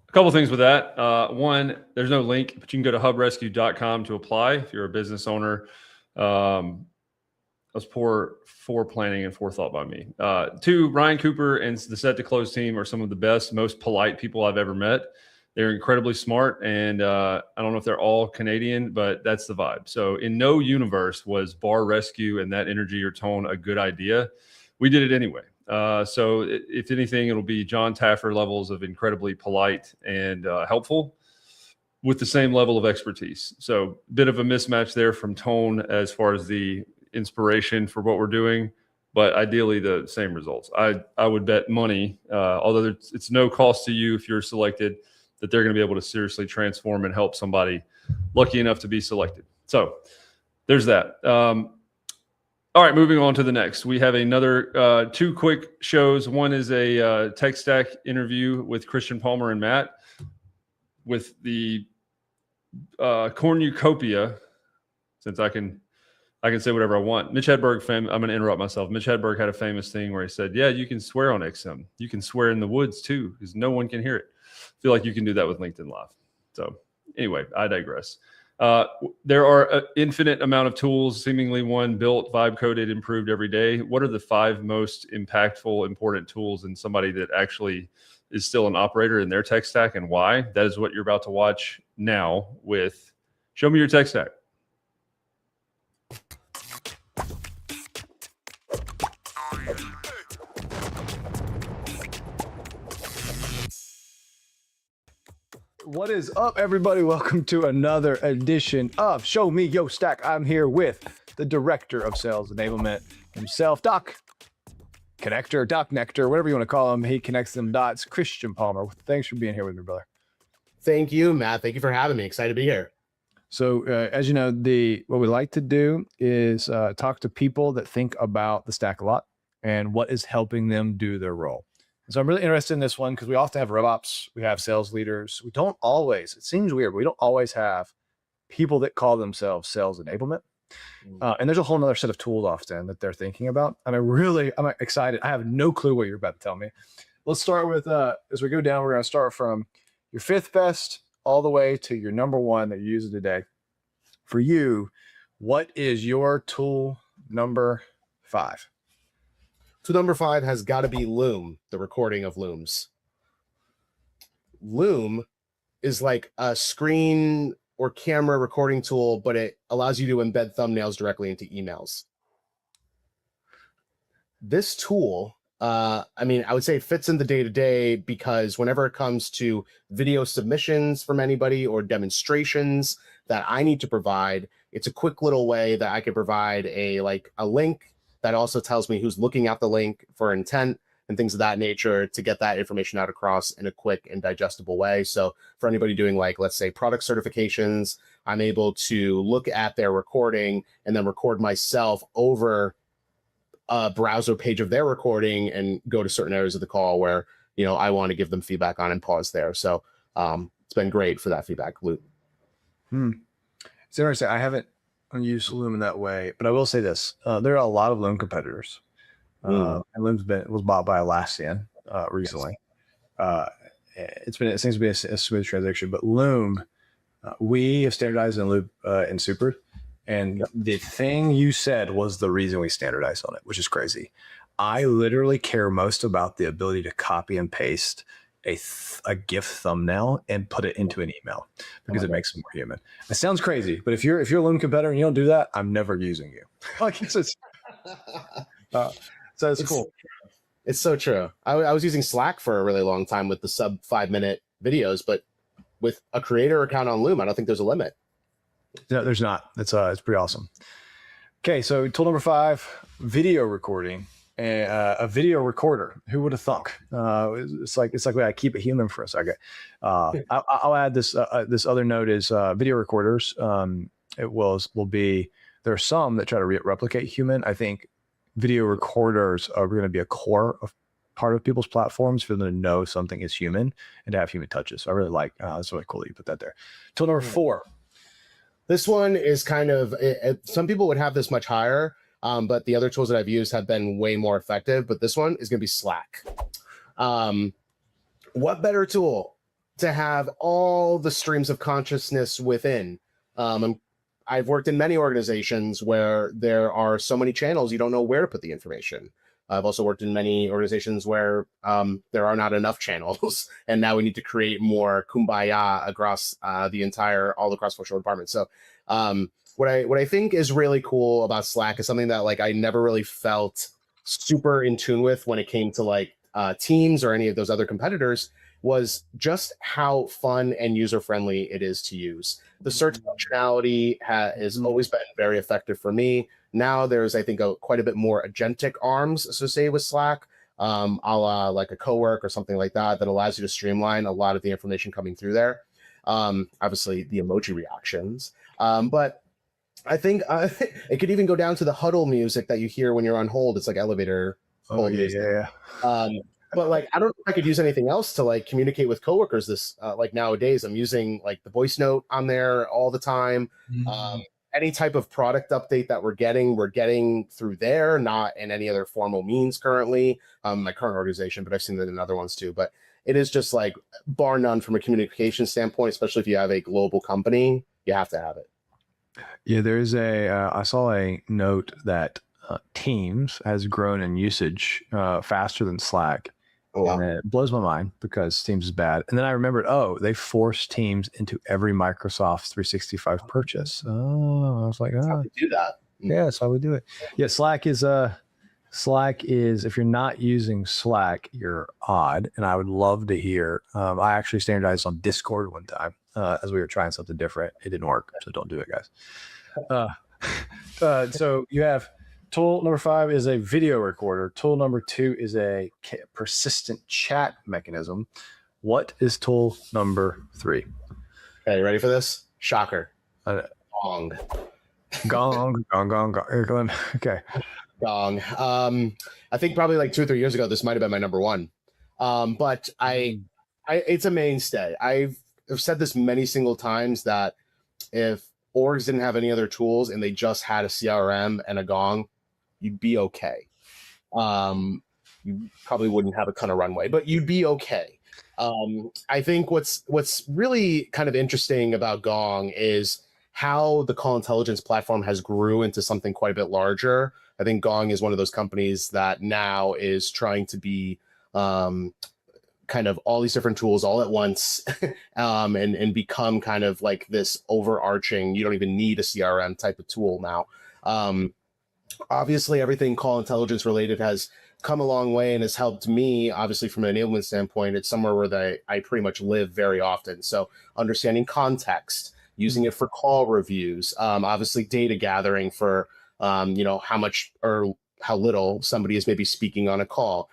A couple things with that. One, there's no link, but you can go to hubrescue.com to apply if you're a business owner. That's poor planning and forethought by me. 2, Ryan Cooper and the Set to Close team are some of the best, most polite people I've ever met. They're incredibly smart, and I don't know if they're all Canadian, but that's the vibe. So in no universe was Bar Rescue and that energy or tone a good idea. We did it anyway. So if anything, it'll be John Taffer levels of incredibly polite and helpful with the same level of expertise. So a bit of a mismatch there from tone as far as the inspiration for what we're doing, but ideally the same results. I would bet money, although it's no cost to you if you're selected, that they're going to be able to seriously transform and help somebody lucky enough to be selected. So there's that. All right, moving on to the next. We have another 2 quick shows. One is a tech stack interview with Christian Palmer and Matt with the cornucopia, since I can say whatever I want. Mitch Hedberg, I'm going to interrupt myself. Mitch Hedberg had a famous thing where he said, yeah, you can swear on XM. You can swear in the woods too, because no one can hear it. I feel like you can do that with LinkedIn Live. So anyway, I digress. There are an infinite amount of tools, seemingly one built, vibe coded, improved every day. What are the 5 most impactful, important tools in somebody that actually is still an operator in their tech stack, and why? That is what you're about to watch now with Show Me Your Tech Stack. What is up, everybody? Welcome to another edition of Show Me Yo Stack. I'm here with the Director of Sales Enablement himself, Doc Nectar, whatever you want to call him. He connects them dots. Christian Palmer. Thanks for being here with me, brother. Thank you, Matt. Thank you for having me. Excited to be here. So, as you know, what we like to do is talk to people that think about the stack a lot and what is helping them do their role. So I'm really interested in this one because we often have RevOps, we have sales leaders. We don't always, it seems weird, but we don't always have people that call themselves sales enablement. And there's a whole nother set of tools often that they're thinking about. And I'm excited. I have no clue what you're about to tell me. Let's start with, as we go down, we're going to start from your 5th best all the way to your number 1 that you're using today. For you, what is your tool number 5? So number 5 has got to be Loom, the recording of Looms. Loom is like a screen or camera recording tool, but it allows you to embed thumbnails directly into emails. This tool, I would say it fits in the day-to-day because whenever it comes to video submissions from anybody or demonstrations that I need to provide, it's a quick little way that I could provide a link that also tells me who's looking at the link for intent and things of that nature to get that information out across in a quick and digestible way. So for anybody doing let's say product certifications, I'm able to look at their recording and then record myself over a browser page of their recording and go to certain areas of the call where, I want to give them feedback on and pause there. So it's been great for that feedback loop. It's interesting. I haven't used Loom in that way, but I will say this: there are a lot of Loom competitors, and Loom's was bought by Atlassian recently. It seems to be a smooth transition, but Loom, we have standardized in Loop in Super, and the thing you said was the reason we standardized on it, which is crazy. I literally care most about the ability to copy and paste a GIF thumbnail and put it into an email because it makes it more human. It sounds crazy, but if you're a Loom competitor and you don't do that, I'm never using you. So it's cool. It's so true. I was using Slack for a really long time with the sub 5-minute videos, but with a creator account on Loom, I don't think there's a limit. No, there's not. It's pretty awesome. Okay, so tool number 5, video recording. A video recorder. Will have thunk? It's like we gotta keep it human for a second. I'll add this. This other note is video recorders. It will be. There are some that try to replicate human. I think video recorders are going to be a core of part of people's platforms for them to know something is human and to have human touches. So I really like. That's really cool that you put that there. Tool number 4. This one is kind of. Some people would have this much higher. But the other tools that I've used have been way more effective. But this one is going to be Slack. What better tool to have all the streams of consciousness within? I've worked in many organizations where there are so many channels, you don't know where to put the information. I've also worked in many organizations where there are not enough channels, and now we need to create more kumbaya across all the cross-functional departments. So what I think is really cool about Slack is something that I never really felt super in tune with when it came to Teams or any of those other competitors was just how fun and user-friendly it is to use. The search functionality has always been very effective for me. Now there's, I think, quite a bit more agentic arms associated with Slack. a la like a Cowork or something like that, that allows you to streamline a lot of the information coming through there. Obviously, the emoji reactions, but I think it could even go down to the huddle music that you hear when you're on hold. It's like elevator hold music. But like, I don't know if I could use anything else to like communicate with coworkers. This like nowadays, I'm using like the voice note on there all the time. Any type of product update that we're getting through there, not in any other formal means currently. My current organization, but I've seen that in other ones too. But it is just like bar none from a communication standpoint, especially if you have a global company, you have to have it. Yeah, there's I saw a note that Teams has grown in usage faster than Slack. Oh, wow. And it blows my mind because Teams is bad. And then I remembered, they forced Teams into every Microsoft 365 purchase. Oh, I was like, That's how we do that. Yeah, that's how we do it. Yeah, Slack is if you're not using Slack, you're odd. And I would love to hear. I actually standardized on Discord one time as we were trying something different. It didn't work, so don't do it, guys. So you have tool number 5 is a video recorder. Tool number 2 is a persistent chat mechanism. What is tool number 3? Okay, you ready for this? Shocker. Gong. Gong. Okay. Gong. I think probably like 2 or 3 years ago, this might have been my number 1. But it's a mainstay. I've said this many single times that if orgs didn't have any other tools and they just had a CRM and a Gong, you'd be okay. You probably wouldn't have a ton of runway, but you'd be okay. I think what's really kind of interesting about Gong is how the call intelligence platform has grew into something quite a bit larger. I think Gong is one of those companies that now is trying to be kind of all these different tools all at once and become kind of like this overarching, you don't even need a CRM type of tool now. Obviously, everything call intelligence related has come a long way and has helped me, obviously, from an enablement standpoint. It's somewhere where I pretty much live very often. So understanding context, using it for call reviews, obviously data gathering for, how much or how little somebody is maybe speaking on a call,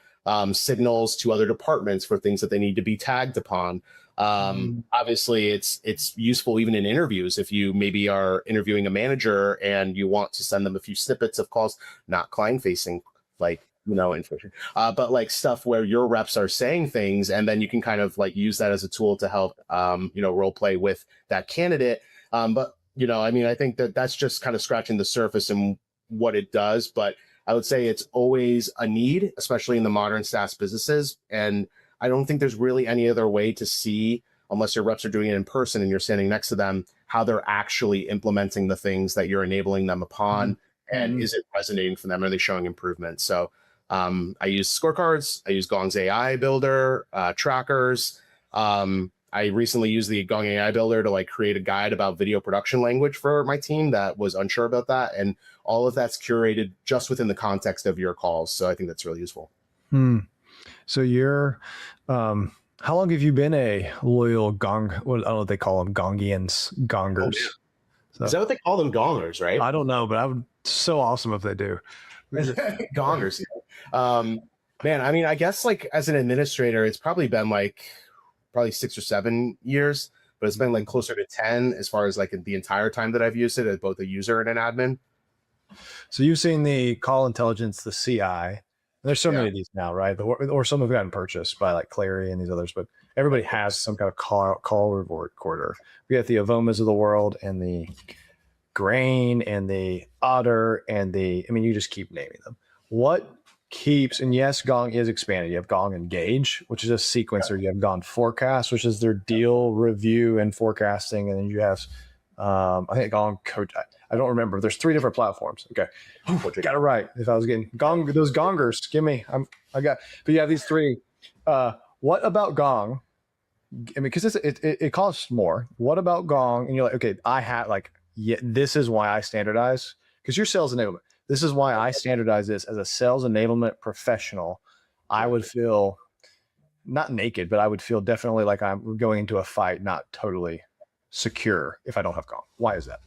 signals to other departments for things that they need to be tagged upon. Obviously, it's useful even in interviews. If you maybe are interviewing a manager and you want to send them a few snippets of calls, not client facing, like, information, but like stuff where your reps are saying things, and then you can kind of like use that as a tool to help, role play with that candidate. But, I think that's just kind of scratching the surface and what it does. But I would say it's always a need, especially in the modern SaaS businesses. And I don't think there's really any other way to see, unless your reps are doing it in person and you're standing next to them, how they're actually implementing the things that you're enabling them upon. And is it resonating for them? Are they showing improvement? So I use scorecards. I use Gong's AI builder, trackers. I recently used the Gong AI builder to like create a guide about video production language for my team that was unsure about that. And all of that's curated just within the context of your calls. So I think that's really useful. So you're, how long have you been a loyal Gong? What I don't know what they call them, Gongians, Gongers. Oh, so, is that what they call them, Gongers? Right? I don't know, but I would so awesome if they do. Gongers. Man, I guess like as an administrator, it's probably been like 6 or 7 years, but it's been like closer to 10 as far as like the entire time that I've used it as both a user and an admin. So you've seen the call intelligence, the CI. There's so many of these now, right? Or some have gotten purchased by like Clary and these others, but everybody has some kind of call recorder. We got the Avomas of the world and the Grain and the Otter and you just keep naming them. What keeps, and yes, Gong is expanded. You have Gong Engage, which is a sequencer. You have Gong Forecast, which is their deal review and forecasting. And then you have, I think Gong Coach. I don't remember. There's 3 different platforms. Okay. Got it right. If I was getting those Gongers, give me, but you have these 3. What about Gong? Because it costs more. What about Gong? And you're like, okay, this is why I standardize, because you're sales enablement. This is why I standardize this as a sales enablement professional. I would feel not naked, but I would feel definitely like I'm going into a fight, not totally secure if I don't have Gong. Why is that?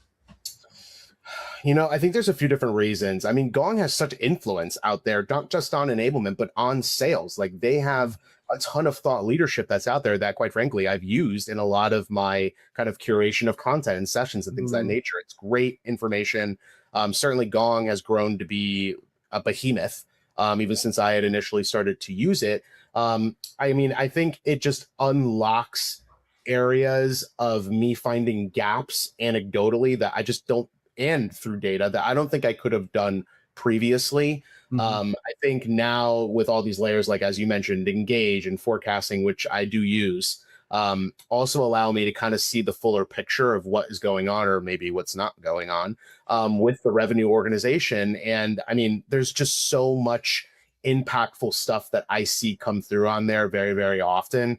I think there's a few different reasons. I mean, Gong has such influence out there, not just on enablement, but on sales. Like they have a ton of thought leadership that's out there that, quite frankly, I've used in a lot of my kind of curation of content and sessions and things of that nature. It's great information. Certainly Gong has grown to be a behemoth, even since I had initially started to use it. I mean, I think it just unlocks areas of me finding gaps anecdotally that I just don't, and through data that I don't think I could have done previously. I think now with all these layers, like as you mentioned, engage and forecasting, which I do use, also allow me to kind of see the fuller picture of what is going on, or maybe what's not going on, with the revenue organization. And I mean, there's just so much impactful stuff that I see come through on there very, very often.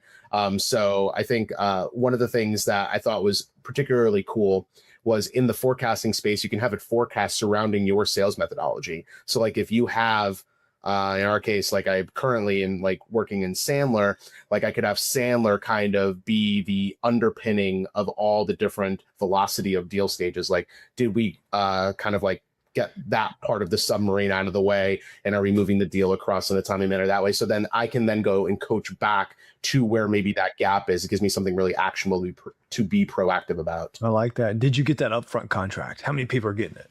So I think one of the things that I thought was particularly cool was in the forecasting space, you can have it forecast surrounding your sales methodology. So like if you have, in our case, like I currently in like working in Sandler, like I could have Sandler kind of be the underpinning of all the different velocity of deal stages. Like, did we kind of like get that part of the submarine out of the way, and are we moving the deal across in a timely manner that way? So then I can then go and coach back to where maybe that gap is. It gives me something really actionable to be proactive about. I like that. Did you get that upfront contract? How many people are getting it?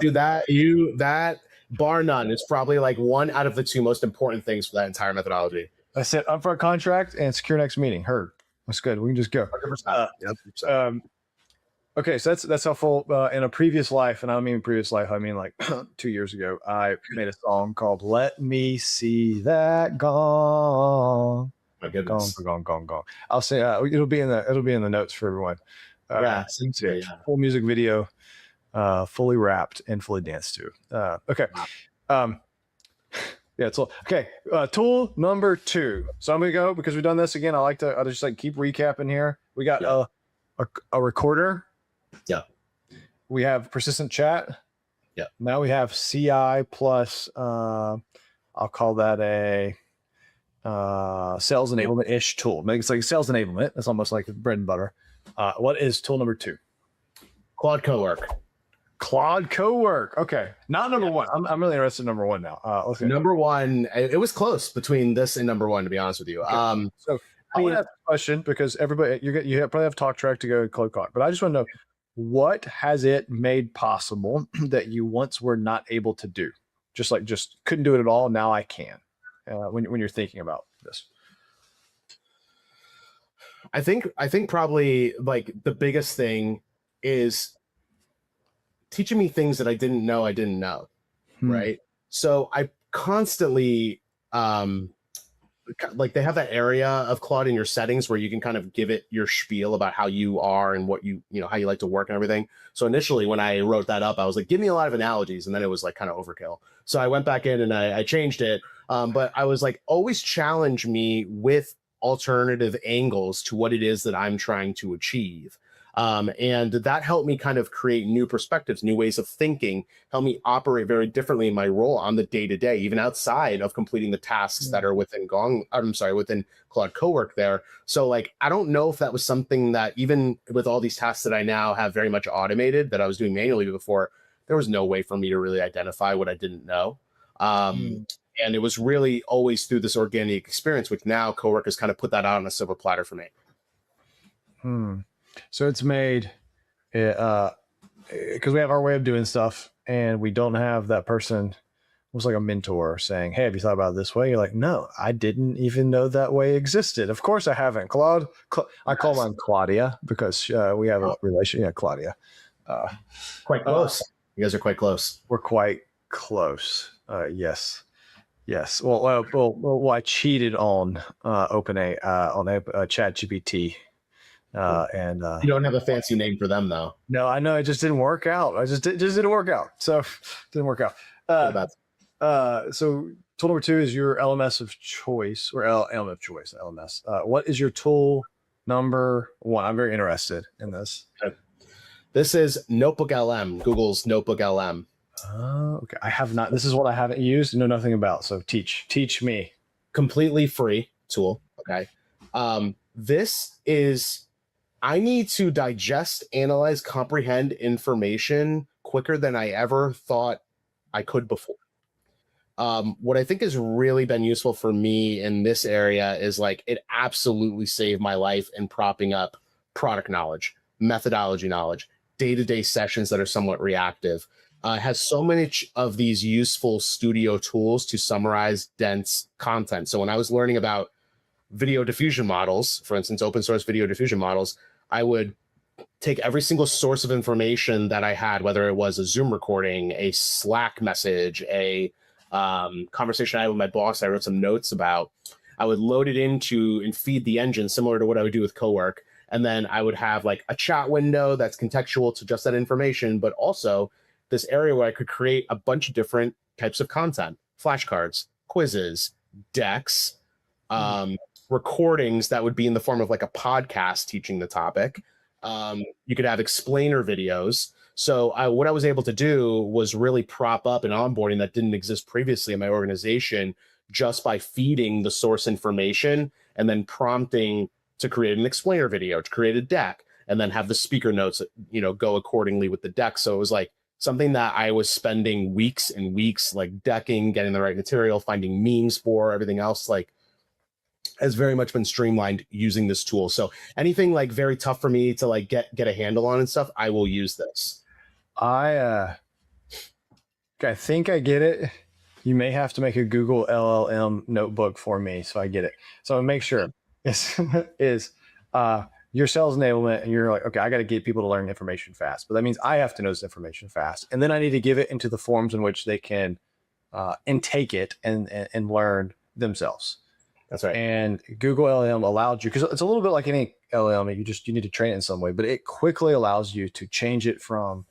Dude, that bar none is probably like one out of the two most important things for that entire methodology. I said upfront contract and secure next meeting. Heard. That's good. We can just go. 100%. Okay, so that's helpful. In a previous life, and I don't mean previous life, I mean like 2 years ago, I made a song called "Let Me See That Gong." My goodness. Gong. I'll say it'll be in the notes for everyone. Full music video, fully rapped and fully danced to. Okay. Yeah, it's all okay. Tool number 2. So I'm gonna go because we've done this again. I'll just like keep recapping here. We got a recorder. Yeah. We have persistent chat. Yeah. Now we have CI plus I'll call that a sales enablement ish tool. Maybe it's like sales enablement. That's almost like bread and butter. What is tool number 2? Claude Cowork. Claude Cowork. Okay. Not number 1. I'm really interested in number 1 now. Okay. Number 1, it was close between this and number 1, to be honest with you. Okay. So I want to ask a question because everybody, you probably have talk track to go Claude Cowork, but I just want to know, what has it made possible that you once were not able to do? Just couldn't do it at all. Now I can. When you're thinking about this, I think probably like the biggest thing is teaching me things that I didn't know. Right. So I constantly, like they have that area of Claude in your settings where you can kind of give it your spiel about how you are and what how you like to work and everything. So initially when I wrote that up, I was like, give me a lot of analogies. And then it was like kind of overkill. So I went back in and I changed it. But I was like, always challenge me with alternative angles to what it is that I'm trying to achieve. And that helped me kind of create new perspectives, new ways of thinking, help me operate very differently in my role on the day-to-day, even outside of completing the tasks that are within within Claude Cowork there. So like, I don't know if that was something that even with all these tasks that I now have very much automated that I was doing manually before, there was no way for me to really identify what I didn't know. And it was really always through this organic experience, which now Cowork has kind of put that out on a silver platter for me. So it's made because we have our way of doing stuff and we don't have that person who's like a mentor saying, hey, have you thought about it this way? You're like, no, I didn't even know that way existed. Of course I haven't. Claude, I call mine Claudia because we have a relation. Yeah, Claudia. Quite close. You guys are quite close. We're quite close. Yes. Well, I cheated on OpenAI on ChatGPT. And you don't have a fancy name for them though. No, I know, it just didn't work out. It just didn't work out. So it didn't work out. So tool number 2 is your LMS of choice, or LM of choice, LMS. What is your tool number 1? I'm very interested in this. This is Notebook LM, Google's Notebook LM. Okay. I have not. This is what I haven't used and know nothing about. So teach me. Completely free tool. Okay. This is, I need to digest, analyze, comprehend information quicker than I ever thought I could before. What I think has really been useful for me in this area is like it absolutely saved my life in propping up product knowledge, methodology knowledge, day-to-day sessions that are somewhat reactive. It has so many of these useful studio tools to summarize dense content. So when I was learning about video diffusion models, for instance, open source video diffusion models, I would take every single source of information that I had, whether it was a Zoom recording, a Slack message, a conversation I had with my boss I wrote some notes about. I would load it into and feed the engine similar to what I would do with Cowork. And then I would have like a chat window that's contextual to just that information, but also this area where I could create a bunch of different types of content, flashcards, quizzes, decks, recordings that would be in the form of like a podcast teaching the topic. You could have explainer videos. So what I was able to do was really prop up an onboarding that didn't exist previously in my organization just by feeding the source information and then prompting to create an explainer video, to create a deck, and then have the speaker notes, go accordingly with the deck. So it was like something that I was spending weeks and weeks like decking, getting the right material, finding memes for, everything else like has very much been streamlined using this tool. So anything like very tough for me to like get a handle on and stuff, I will use this. I think I get it. You may have to make a Google LLM notebook for me so I get it. So make sure is your sales enablement, and you're like, okay, I got to get people to learn information fast, but that means I have to know this information fast, and then I need to give it into the forms in which they can intake it and learn themselves. That's right. And Google LLM allowed you, because it's a little bit like any LLM, you need to train it in some way, but it quickly allows you to change it from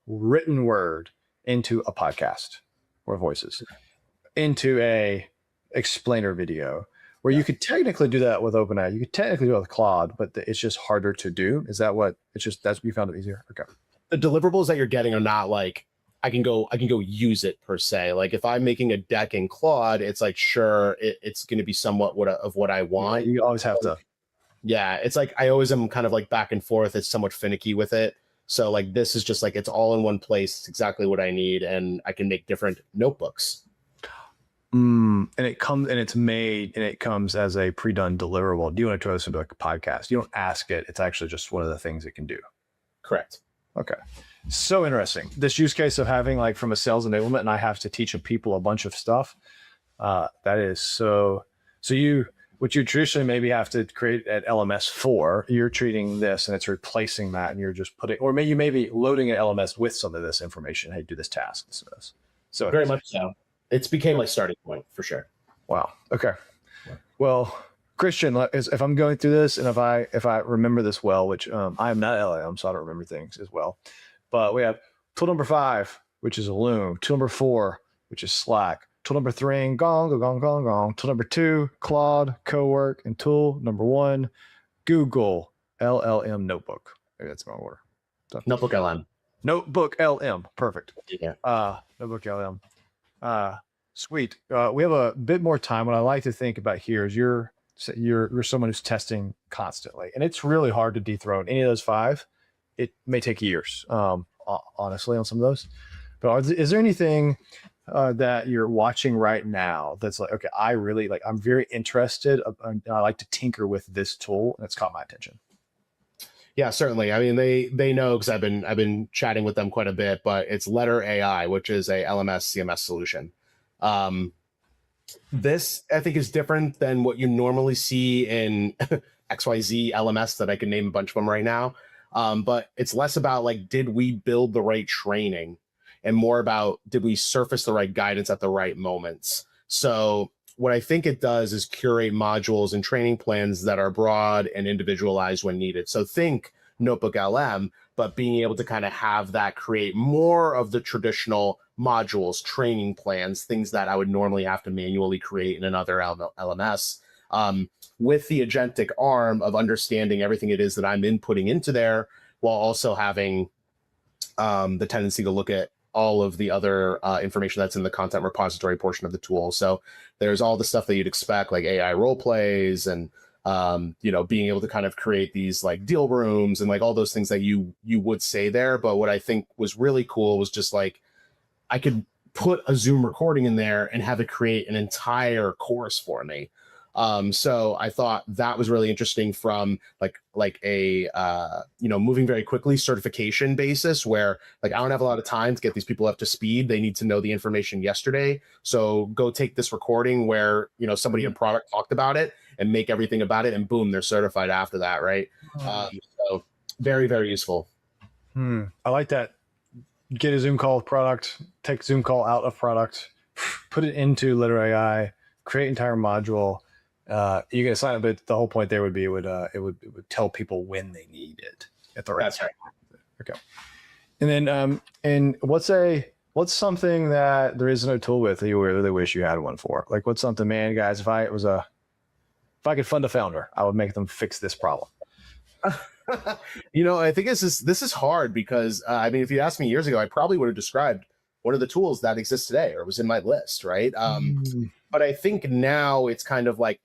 written word into a podcast or voices into a explainer video, where you could technically do that with OpenAI. You could technically do it with Claude, but it's just harder to do. Is that what that's you found it easier? Okay. The deliverables that you're getting are not like I can go use it per se. Like if I'm making a deck in Claude, it's like, sure, it's going to be somewhat of what I want. You always have to. Yeah. It's like, I always am kind of like back and forth. It's somewhat finicky with it. So like, this is just like, it's all in one place. It's exactly what I need. And I can make different notebooks. And it comes as a pre-done deliverable. Do you want to throw this into like a podcast? You don't ask it. It's actually just one of the things it can do. Correct. Okay. So interesting. This use case of having like from a sales enablement, and I have to teach people a bunch of stuff. That is so what you traditionally maybe have to create at LMS for, you're treating this and it's replacing that, and you're just putting, or maybe you may be loading an LMS with some of this information. Hey, do this task. So very much so. It's became my starting point for sure. Wow. Okay. Well, Christian, if I'm going through this and if I remember this well, which I am not LLM, so I don't remember things as well. But we have tool number 5, which is a Loom. Tool number 4, which is Slack. Tool number 3, Gong. Tool number 2, Claude, Cowork, and tool number 1, Google LLM Notebook. Maybe that's my order. So, Notebook LM. Notebook LM. Perfect. Yeah. Notebook LM. Sweet. We have a bit more time. What I like to think about here is you're someone who's testing constantly, and it's really hard to dethrone any of those 5. It may take years, honestly, on some of those. But is there anything that you're watching right now that's like, okay, I'm very interested, and I like to tinker with this tool, and it's caught my attention? Yeah, certainly. I mean, they know, because I've been chatting with them quite a bit, but it's Letter AI, which is a LMS CMS solution. This I think is different than what you normally see in XYZ LMS that I can name a bunch of them right now. But it's less about like, did we build the right training, and more about, did we surface the right guidance at the right moments? So what I think it does is curate modules and training plans that are broad and individualized when needed. So think Notebook LM, but being able to kind of have that create more of the traditional modules, training plans, things that I would normally have to manually create in another LMS, with the agentic arm of understanding everything it is that I'm inputting into there, while also having the tendency to look at all of the other information that's in the content repository portion of the tool. So there's all the stuff that you'd expect, like AI role plays and being able to kind of create these like deal rooms and like all those things that you would say there. But what I think was really cool was just like I could put a Zoom recording in there and have it create an entire course for me. So I thought that was really interesting from like a moving very quickly certification basis, where like I don't have a lot of time to get these people up to speed. They need to know the information yesterday. So go take this recording where somebody in product talked about it and make everything about it, and boom, they're certified after that, right? So very, very useful. I like that. Get a Zoom call with product, take Zoom call out of product, put it into Liter AI, create entire module. You can assign it, but the whole point there would be it would tell people when they need it at the right time. Right. Okay. And then and what's something that there is no tool with that you really wish you had one for? Like what's something, man, guys, if I could fund a founder, I would make them fix this problem. I think this is hard because I mean, if you asked me years ago, I probably would have described one of the tools that exists today or was in my list, right? But I think now it's kind of like,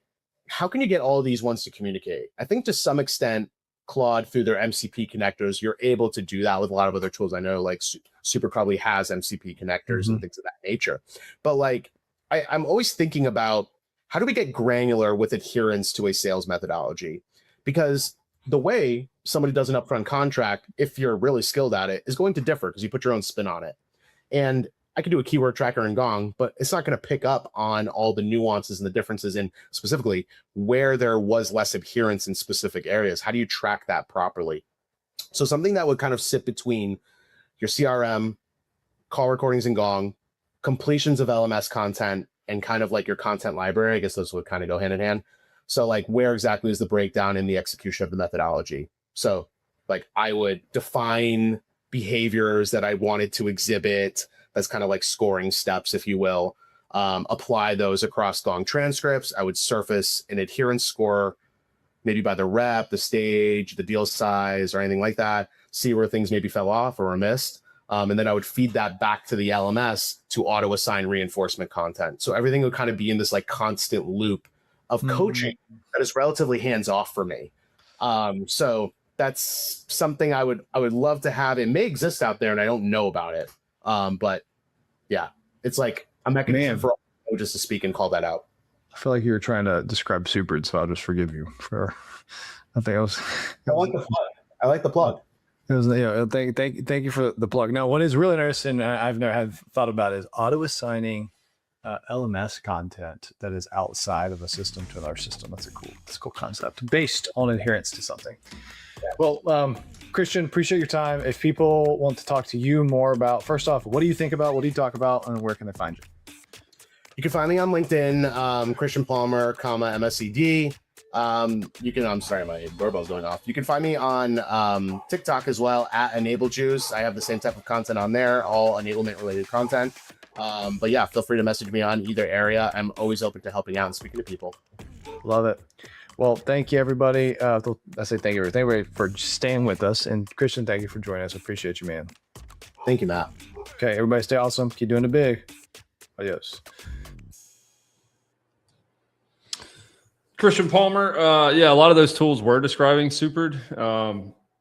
how can you get all of these ones to communicate? I think to some extent, Claude through their MCP connectors, you're able to do that with a lot of other tools. I know like Super probably has MCP connectors and things of that nature. But like, I'm always thinking about how do we get granular with adherence to a sales methodology? Because the way somebody does an upfront contract, if you're really skilled at it, is going to differ because you put your own spin on it. And I could do a keyword tracker in Gong, but it's not going to pick up on all the nuances and the differences in specifically where there was less adherence in specific areas. How do you track that properly? So something that would kind of sit between your CRM, call recordings in Gong, completions of LMS content, and kind of like your content library. I guess those would kind of go hand in hand. So like where exactly is the breakdown in the execution of the methodology? So like I would define behaviors that I wanted to exhibit. That's kind of like scoring steps, if you will. Apply those across Gong transcripts. I would surface an adherence score, maybe by the rep, the stage, the deal size, or anything like that. See where things maybe fell off or were missed. And then I would feed that back to the LMS to auto-assign reinforcement content. So everything would kind of be in this like constant loop of coaching that is relatively hands-off for me. So that's something I would love to have. It may exist out there and I don't know about it. But yeah, it's like a mechanism for all just to speak and call that out. I feel like you were trying to describe Supered, so I'll just forgive you for nothing else. I like the plug. I like the plug. It was, thank you for the plug. Now, what is really interesting, I've never had thought about, is auto assigning LMS content that is outside of a system to another system. That's a cool concept based on adherence to something. Yeah. Well, Christian, appreciate your time. If people want to talk to you more about, first off, what do you think about, what do you talk about, and where can they find you? You can find me on LinkedIn, Christian Palmer, MSCD. You can, I'm sorry, my doorbell's going off. You can find me on TikTok as well at Enable Juice. I have the same type of content on there, all enablement related content. But yeah, feel free to message me on either area. I'm always open to helping out and speaking to people. Love it. Well, thank you, everybody. I say thank you everybody for staying with us. And Christian, thank you for joining us. Appreciate you, man. Thank you, Matt. Okay, everybody stay awesome. Keep doing it big. Adios. Christian Palmer. Yeah, a lot of those tools were describing Supered.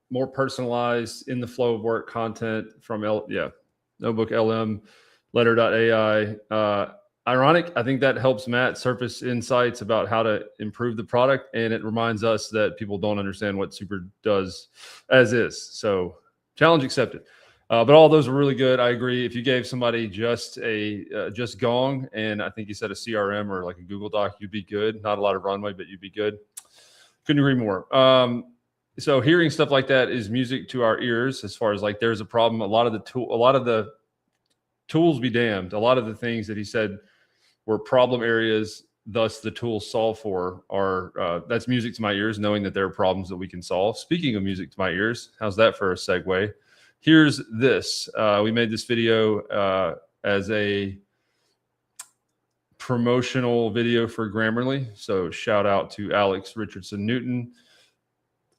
More personalized in the flow of work content from Notebook LM, Letter.ai. Ironic, I think that helps Matt surface insights about how to improve the product, and it reminds us that people don't understand what Supered does as is. So challenge accepted. But all those were really good. I agree. If you gave somebody just Gong, and I think you said a CRM or like a Google Doc, you'd be good. Not a lot of runway, but you'd be good. Couldn't agree more. So hearing stuff like that is music to our ears. As far as like, there's a problem. A lot of the tools be damned. A lot of the things that he said were problem areas, thus the tools solve for are that's music to my ears, knowing that there are problems that we can solve. Speaking of music to my ears, how's that for a segue? Here's this. We made this video as a promotional video for Grammarly. So shout out to Alex Richardson Newton.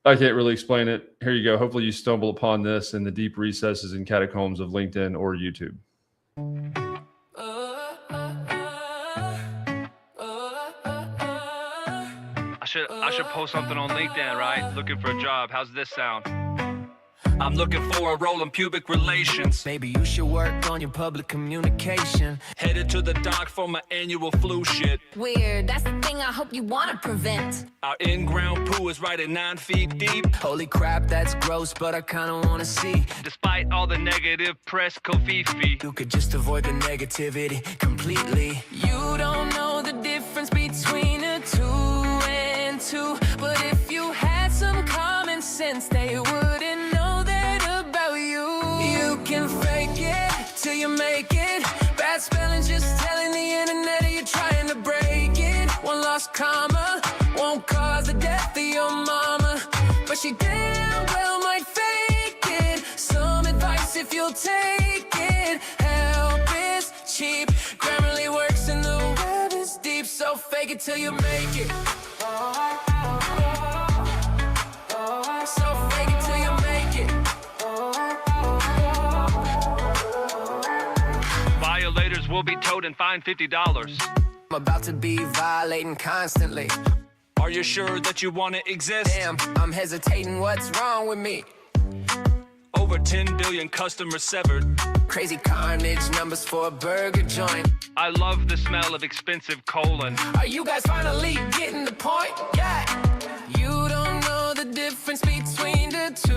I can't really explain it. Here you go. Hopefully you stumble upon this in the deep recesses and catacombs of LinkedIn or YouTube. should post something on LinkedIn, right? Looking for a job. How's this sound? I'm looking for a role in pubic relations. Maybe you should work on your public communication. Headed to the doc for my annual flu shit. Weird, that's the thing I hope you want to prevent. Our in-ground poo is right at 9 feet deep. Holy crap, that's gross, but I kinda wanna see. Despite all the negative press, Kofifi. You could just avoid the negativity completely. You don't know the difference between a 2 and 2, but if you had some common sense, they wouldn't know that about you. You can fake it till you make it. Bad spelling, just telling the internet you're trying to break it. One lost comma won't cause the death of your mama, but she damn well might fake it. Some advice if you'll take it. Help is cheap, Grammarly works and the web is deep, so fake it till you make it. So fake it till you make it. Violators will be towed and fined $50. I'm about to be violating constantly. Are you sure that you want to exist? Damn, I'm hesitating, what's wrong with me? Over 10 billion customers severed. Crazy carnage, numbers for a burger joint. I love the smell of expensive colon. Are you guys finally getting the point? Yeah. You don't know the difference between the 2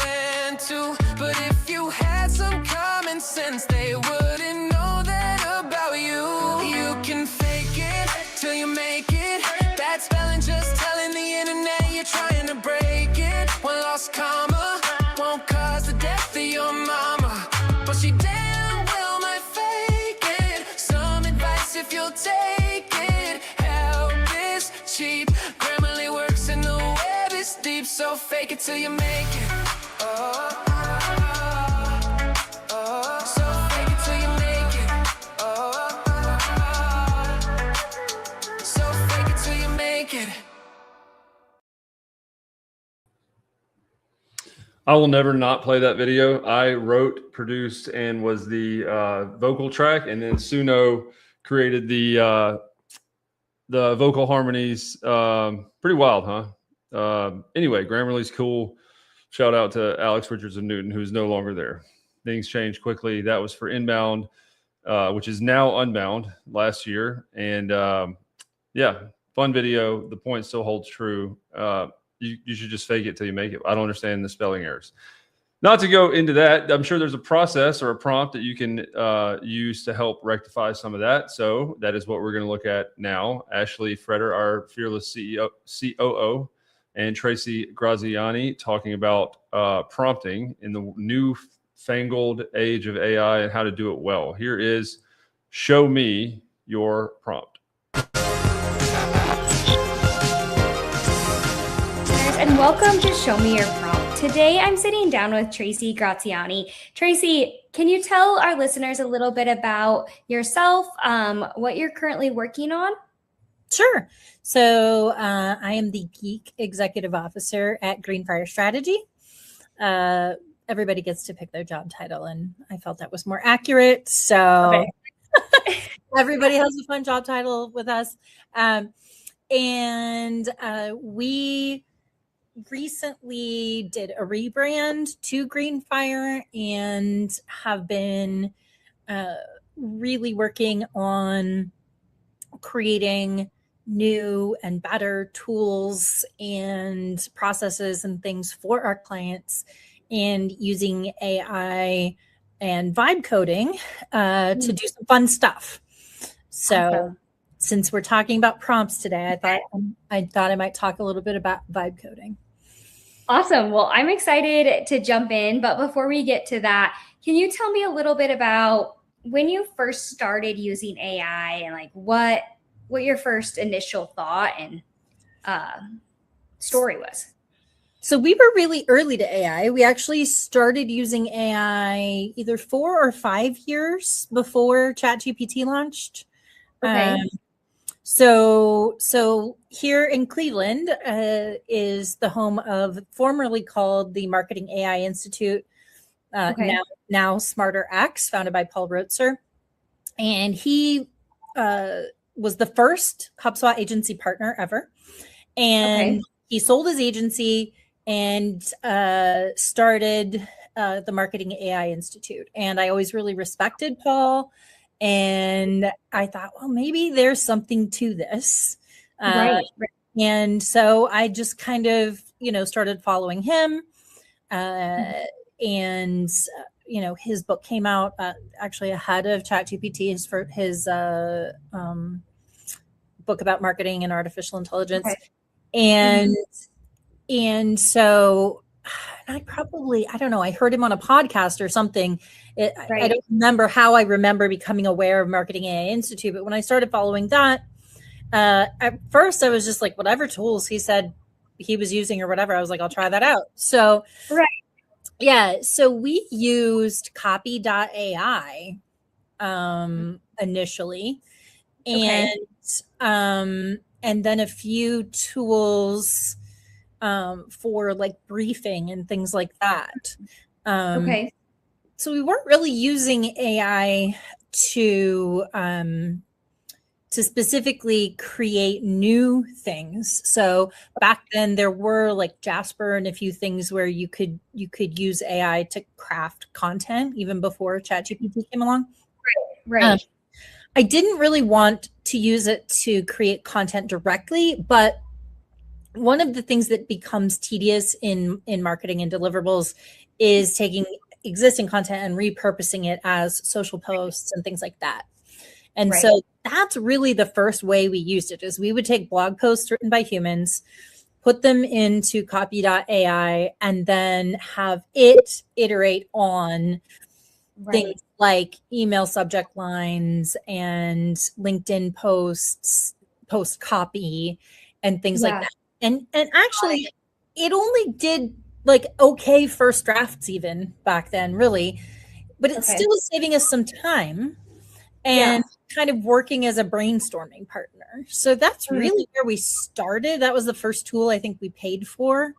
and 2, but if you had some common sense, they wouldn't know that about you. You can fake it till you make it. Bad spelling, just telling the internet you're trying to break it. One lost comma won't cause the death of your mama, but she damn well might fake it. Some advice if you'll take it. Help is cheap, Grammarly works and the web is deep, so fake it till you make it. So fake it till you make it. So fake it till you make it. I will never not play that video. I wrote, produced, and was the vocal track, and then Suno created the vocal harmonies. Pretty wild, huh? Anyway, Grammarly's cool. Shout out to Alex Richardson Newton, who's no longer there. Things changed quickly. That was for Inbound, which is now Unbound last year. And yeah, fun video. The point still holds true. You should just fake it till you make it. I don't understand the spelling errors. Not to go into that, I'm sure there's a process or a prompt that you can use to help rectify some of that. So that is what we're going to look at now. Ashley Freder, our fearless COO, and Tracy Graziani talking about prompting in the new fangled age of AI and how to do it well. Here is Show Me Your Prompt. And welcome to Show Me Your Prompt. Today I'm sitting down with Tracy Graziani. Tracy, can you tell our listeners a little bit about yourself, what you're currently working on? Sure. So I am the Geek Executive Officer at Greenfire Strategy. Everybody gets to pick their job title, and I felt that was more accurate. So everybody has a fun job title with us. And we recently did a rebrand to Greenfire and have been really working on creating new and better tools and processes and things for our clients, and using AI and vibe coding to do some fun stuff. So since we're talking about prompts today, I thought I might talk a little bit about vibe coding. Awesome. Well, I'm excited to jump in, but before we get to that, can you tell me a little bit about when you first started using AI and like what your first initial thought and story was? So we were really early to AI. We actually started using AI either 4 or 5 years before ChatGPT launched. Okay. So here in Cleveland is the home of formerly called the Marketing AI Institute, now Smarter X, founded by Paul Rotzer. And he was the first HubSpot agency partner ever. And he sold his agency and started the Marketing AI Institute. And I always really respected Paul. And I thought, well, maybe there's something to this. Right. And so I just kind of, started following him. And his book came out actually ahead of ChatGPT. His book about marketing and artificial intelligence. And so I don't know, I heard him on a podcast or something. I don't remember how I remember becoming aware of Marketing AI Institute, but when I started following that, at first I was just like, whatever tools he said he was using or whatever, I was like, I'll try that out. So so we used copy.ai initially, and then a few tools for like briefing and things like that. So we weren't really using AI to specifically create new things. So back then there were like Jasper and a few things where you could use AI to craft content even before ChatGPT came along. Right. I didn't really want to use it to create content directly, but one of the things that becomes tedious in marketing and deliverables is taking existing content and repurposing it as social posts and things like that. And so that's really the first way we used it, is we would take blog posts written by humans, put them into copy.ai, and then have it iterate on things like email subject lines and LinkedIn posts, post copy, and things like that. And actually, it only did like okay first drafts even back then, really, but it still was saving us some time and kind of working as a brainstorming partner. So that's really where we started. That was the first tool I think we paid for.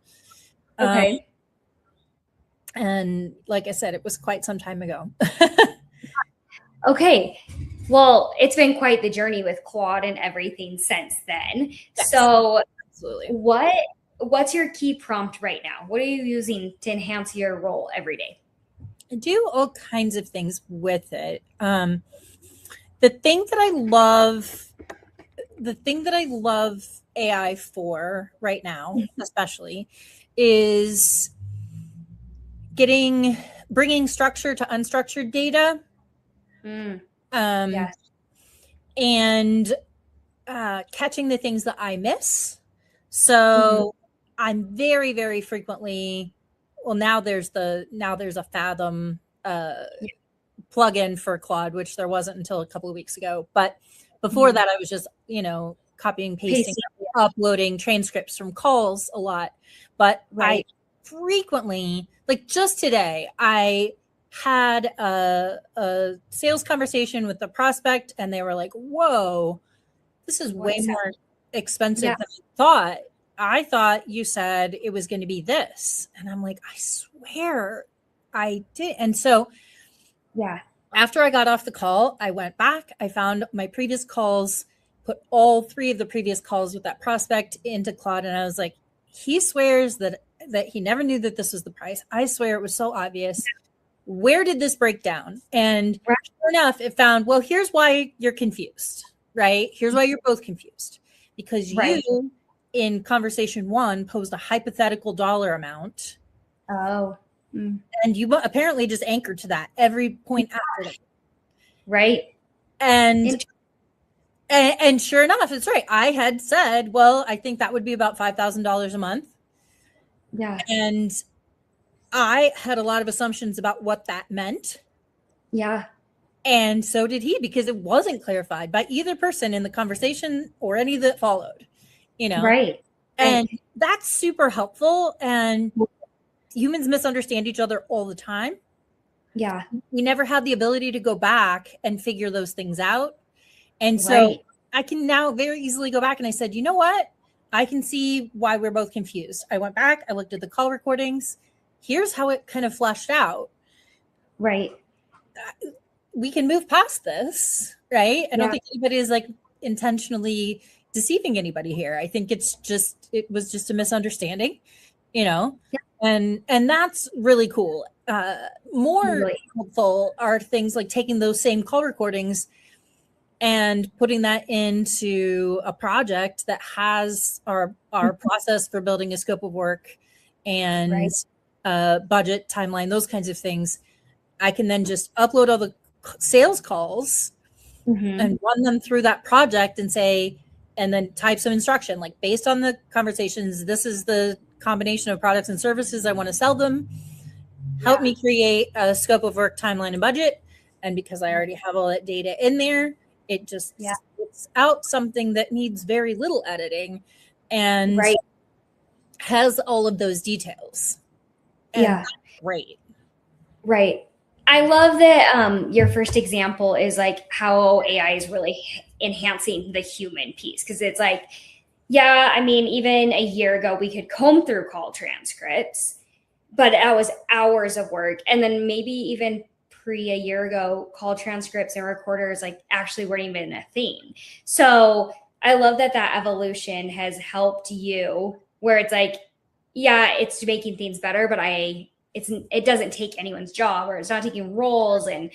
And like I said, it was quite some time ago. Okay. Well, it's been quite the journey with Claude and everything since then. So absolutely. What's your key prompt right now? What are you using to enhance your role every day? I do all kinds of things with it. The thing that I love AI for right now, especially, is bringing structure to unstructured data. And catching the things that I miss. So I'm very, very frequently, well, now there's a Fathom plugin for Claude, which there wasn't until a couple of weeks ago. But before that, I was just, copying, pasting, uploading transcripts from calls a lot. But I frequently, like just today, I had a sales conversation with the prospect, and they were like, whoa, this is way more expensive than I thought. I thought you said it was going to be this. And I'm like, I swear I did. And so after I got off the call, I went back, I found my previous calls, put all 3 of the previous calls with that prospect into Claude. And I was like, he swears that he never knew that this was the price. I swear it was so obvious. Where did this break down? And sure enough, it found, well, here's why you're confused, right? Here's why you're both confused. Because you, in conversation 1, posed a hypothetical dollar amount. And you apparently just anchored to that every point after that. And sure enough, it's right. I had said, well, I think that would be about $5,000 a month. And I had a lot of assumptions about what that meant. And so did he, because it wasn't clarified by either person in the conversation or any that followed, And that's super helpful. And humans misunderstand each other all the time. We never had the ability to go back and figure those things out. And so I can now very easily go back and I said, you know what? I can see why we're both confused. I went back, I looked at the call recordings. Here's how it kind of fleshed out. We can move past this, right? I don't think anybody is like intentionally deceiving anybody here. I think it was just a misunderstanding, and that's really cool. More helpful are things like taking those same call recordings and putting that into a project that has our process for building a scope of work and budget, timeline, those kinds of things. I can then just upload all the sales calls and run them through that project and say, and then type some instruction, like based on the conversations, this is the combination of products and services I want to sell them. Help me create a scope of work, timeline, and budget. And because I already have all that data in there, it just spits out something that needs very little editing and has all of those details. And that's great. Right. I love that your first example is like how AI is really enhancing the human piece. Because it's like, I mean, even a year ago, we could comb through call transcripts, but that was hours of work. And then maybe even a year ago, call transcripts and recorders like actually weren't even a thing. So I love that evolution has helped you where it's like, it's making things better, but it doesn't take anyone's job, or it's not taking roles. And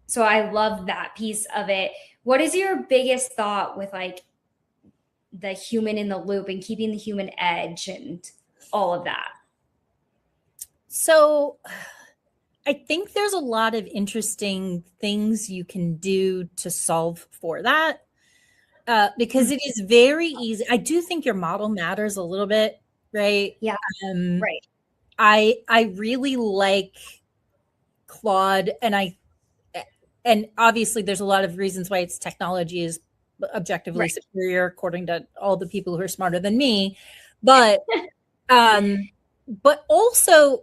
so I love that piece of it. What is your biggest thought with like the human in the loop and keeping the human edge and all of that? So I think there's a lot of interesting things you can do to solve for that, because it is very easy. I do think your model matters a little bit, right? Yeah. Right. I really like Claude, and obviously there's a lot of reasons why its technology is objectively superior according to all the people who are smarter than me, but also,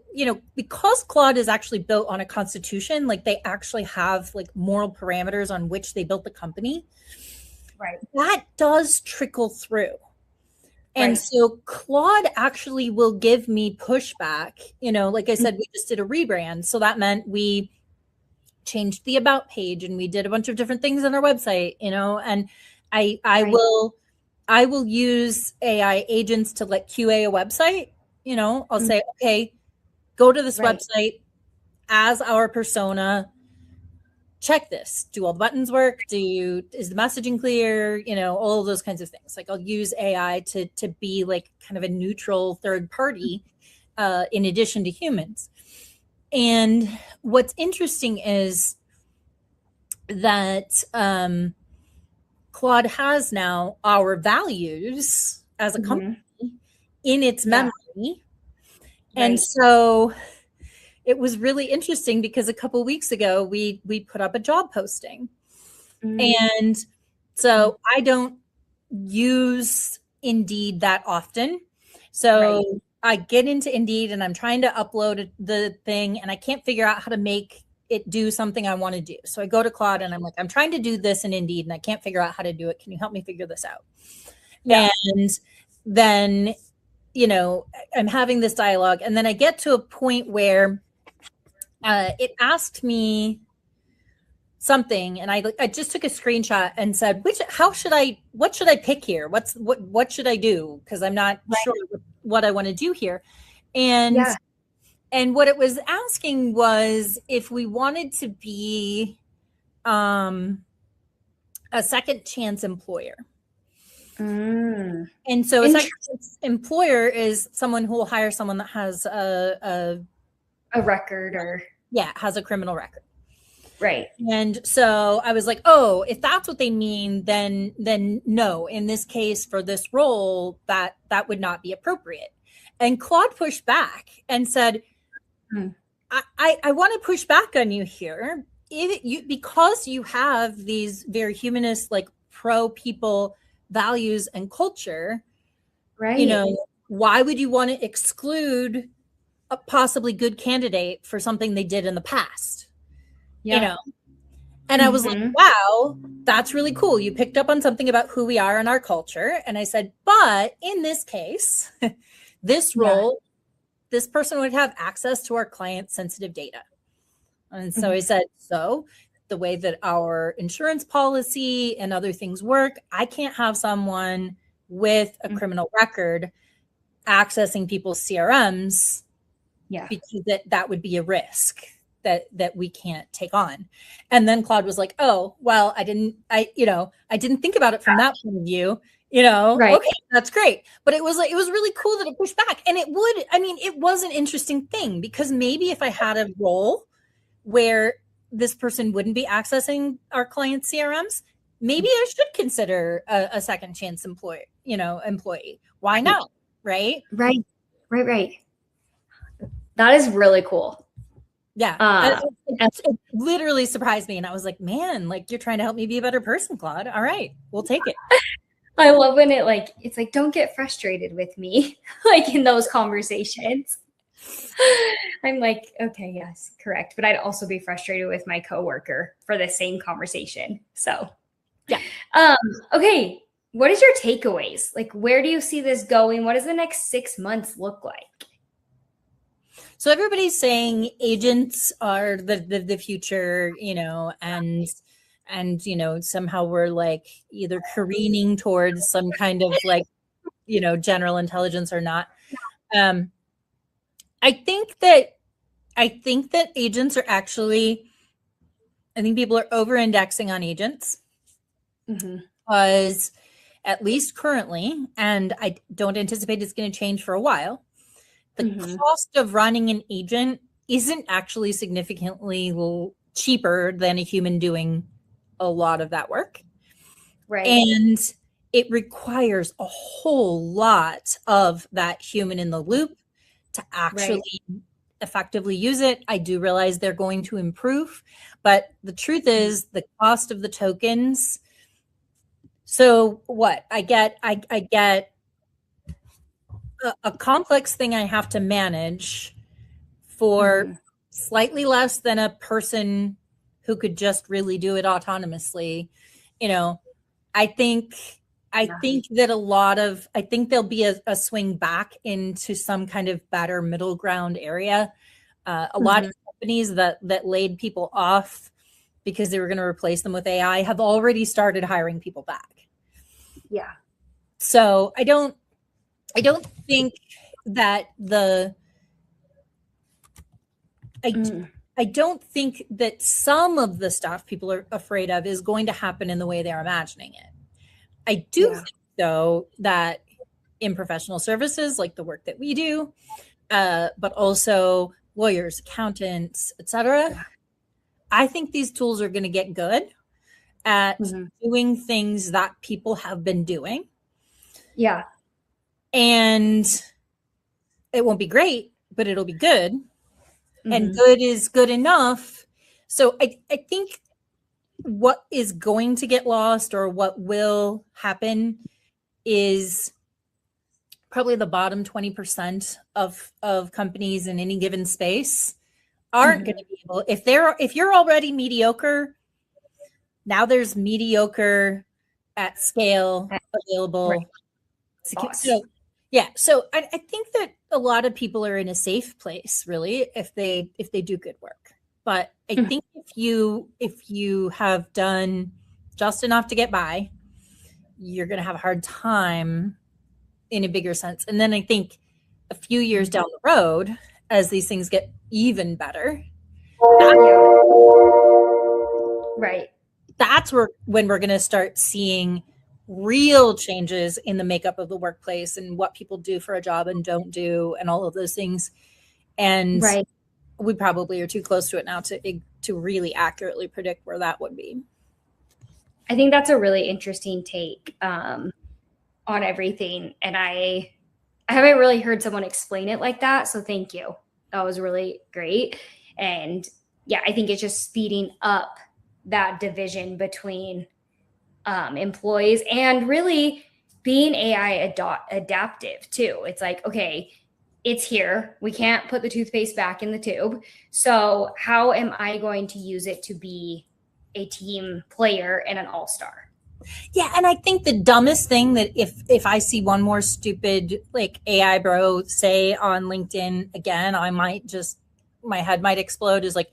because Claude is actually built on a constitution, like they actually have like moral parameters on which they built the company. Right. That does trickle through. And so Claude actually will give me pushback. Like I said, we just did a rebrand. So that meant we changed the about page and we did a bunch of different things on our website, and I will use AI agents to like QA a website. I'll say, okay, go to this website as our persona, check this. Do all the buttons work? Is the messaging clear? All of those kinds of things. Like I'll use AI to be like kind of a neutral third party in addition to humans. And what's interesting is that Claude has now our values as a company in its memory. And so it was really interesting because a couple of weeks ago we put up a job posting. And so I don't use Indeed that often. So I get into Indeed and I'm trying to upload the thing and I can't figure out how to make it do something I want to do. So I go to Claude and I'm like, I'm trying to do this in Indeed and I can't figure out how to do it. Can you help me figure this out? And then, I'm having this dialogue and then I get to a point where it asked me something and I just took a screenshot and said, what should I pick here? What should I do? Because I'm not sure what I want to do here. And what it was asking was if we wanted to be a second chance employer. And so a second chance employer is someone who will hire someone that has a record or has a criminal record. Right. And so I was like, oh, if that's what they mean, then no, in this case for this role, that would not be appropriate. And Claude pushed back and said, I want to push back on you here. Because you have these very humanist, like pro people values and culture, right? Why would you want to exclude a possibly good candidate for something they did in the past? And I was like, wow, that's really cool. You picked up on something about who we are in our culture. And I said, but in this case, this role, this person would have access to our client sensitive data. And so I said, so the way that our insurance policy and other things work, I can't have someone with a criminal record accessing people's CRMs, because that would be a risk that we can't take on. And then Claude was like, oh, well, I didn't think about it from that point of view, okay, that's great. But it was really cool that it pushed back. And it was an interesting thing, because maybe if I had a role where this person wouldn't be accessing our clients' CRMs, maybe I should consider a second chance employee. Why not? Right. That is really cool. Yeah. It literally surprised me. And I was like, man, like, you're trying to help me be a better person, Claude. All right, we'll take it. I love when it's like, don't get frustrated with me, like in those conversations. I'm like, okay, yes, correct. But I'd also be frustrated with my coworker for the same conversation. So yeah. Okay. What is your takeaways? Like, where do you see this going? What does the next 6 months look like? So everybody's saying agents are the future, and somehow we're like either careening towards some kind of like, general intelligence or not. I think that agents are actually, I think people are over-indexing on agents, because at least currently, and I don't anticipate it's going to change for a while, the cost of running an agent isn't actually significantly cheaper than a human doing a lot of that work. Right. And it requires a whole lot of that human in the loop to actually effectively use it. I do realize they're going to improve, but the truth is the cost of the tokens. So what I get a complex thing I have to manage for slightly less than a person who could just really do it autonomously. I think there'll be a swing back into some kind of better middle ground area. A lot of companies that laid people off because they were going to replace them with AI have already started hiring people back. Yeah. So I don't think that I don't think that some of the stuff people are afraid of is going to happen in the way they're imagining it. I do think, though, that in professional services, like the work that we do, but also lawyers, accountants, etc., I think these tools are going to get good at doing things that people have been doing. Yeah. And it won't be great, but it'll be good. And good is good enough. So I think what is going to get lost, or what will happen, is probably the bottom 20% of companies in any given space aren't going to be able, if you're already mediocre, now there's mediocre at scale available. So I think that a lot of people are in a safe place, really, if they do good work. But I think if you have done just enough to get by, you're going to have a hard time in a bigger sense. And then I think a few years down the road, as these things get even better, that's when we're going to start seeing real changes in the makeup of the workplace and what people do for a job and don't do, and all of those things. And we probably are too close to it now to really accurately predict where that would be. I think that's a really interesting take on everything. And I haven't really heard someone explain it like that. So thank you. That was really great. And yeah, I think it's just speeding up that division between employees and really being AI adaptive too. It's like, okay, it's here. We can't put the toothpaste back in the tube. So how am I going to use it to be a team player and an all-star? Yeah, and I think the dumbest thing that if I see one more stupid like AI bro say on LinkedIn again, my head might explode, is like,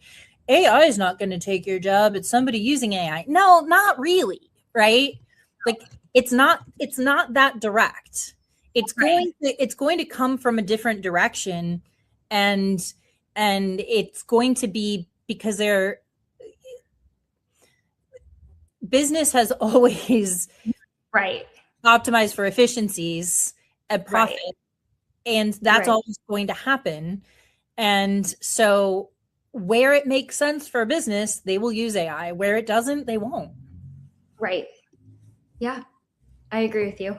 AI is not going to take your job. It's somebody using AI. No, not really, right? Like it's not that direct. It's going to come from a different direction, and it's going to be because business has always optimized for efficiencies and profit, and that's always going to happen. And so where it makes sense for a business, they will use AI. Where it doesn't, they won't. Right. Yeah, I agree with you.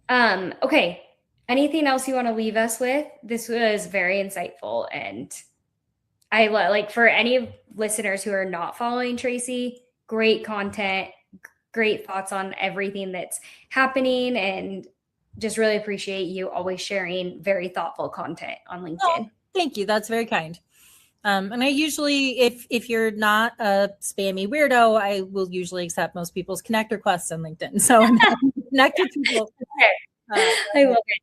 Okay. Anything else you want to leave us with? This was very insightful, and I like, for any listeners who are not following Tracy, great content, great thoughts on everything that's happening, and just really appreciate you always sharing very thoughtful content on LinkedIn. Oh, thank you. That's very kind. And I usually, if you're not a spammy weirdo, I will usually accept most people's connect requests on LinkedIn. So I'm happy to connect with people. I love it.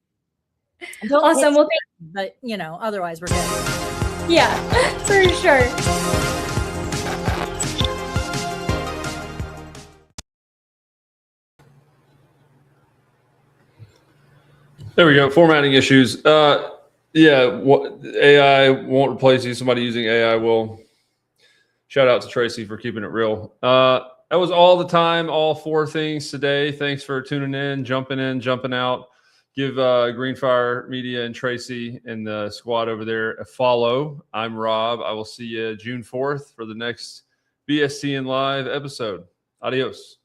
Awesome. Well, but otherwise we're good. Yeah, for sure. There we go. Formatting issues. Yeah, AI won't replace you. Somebody using AI will. Shout out to Tracy for keeping it real. That was all the time, all 4 things today. Thanks for tuning in, jumping out. Give Greenfire Media and Tracy and the squad over there a follow. I'm Rob. I will see you June 4th for the next BSTN Live episode. Adios.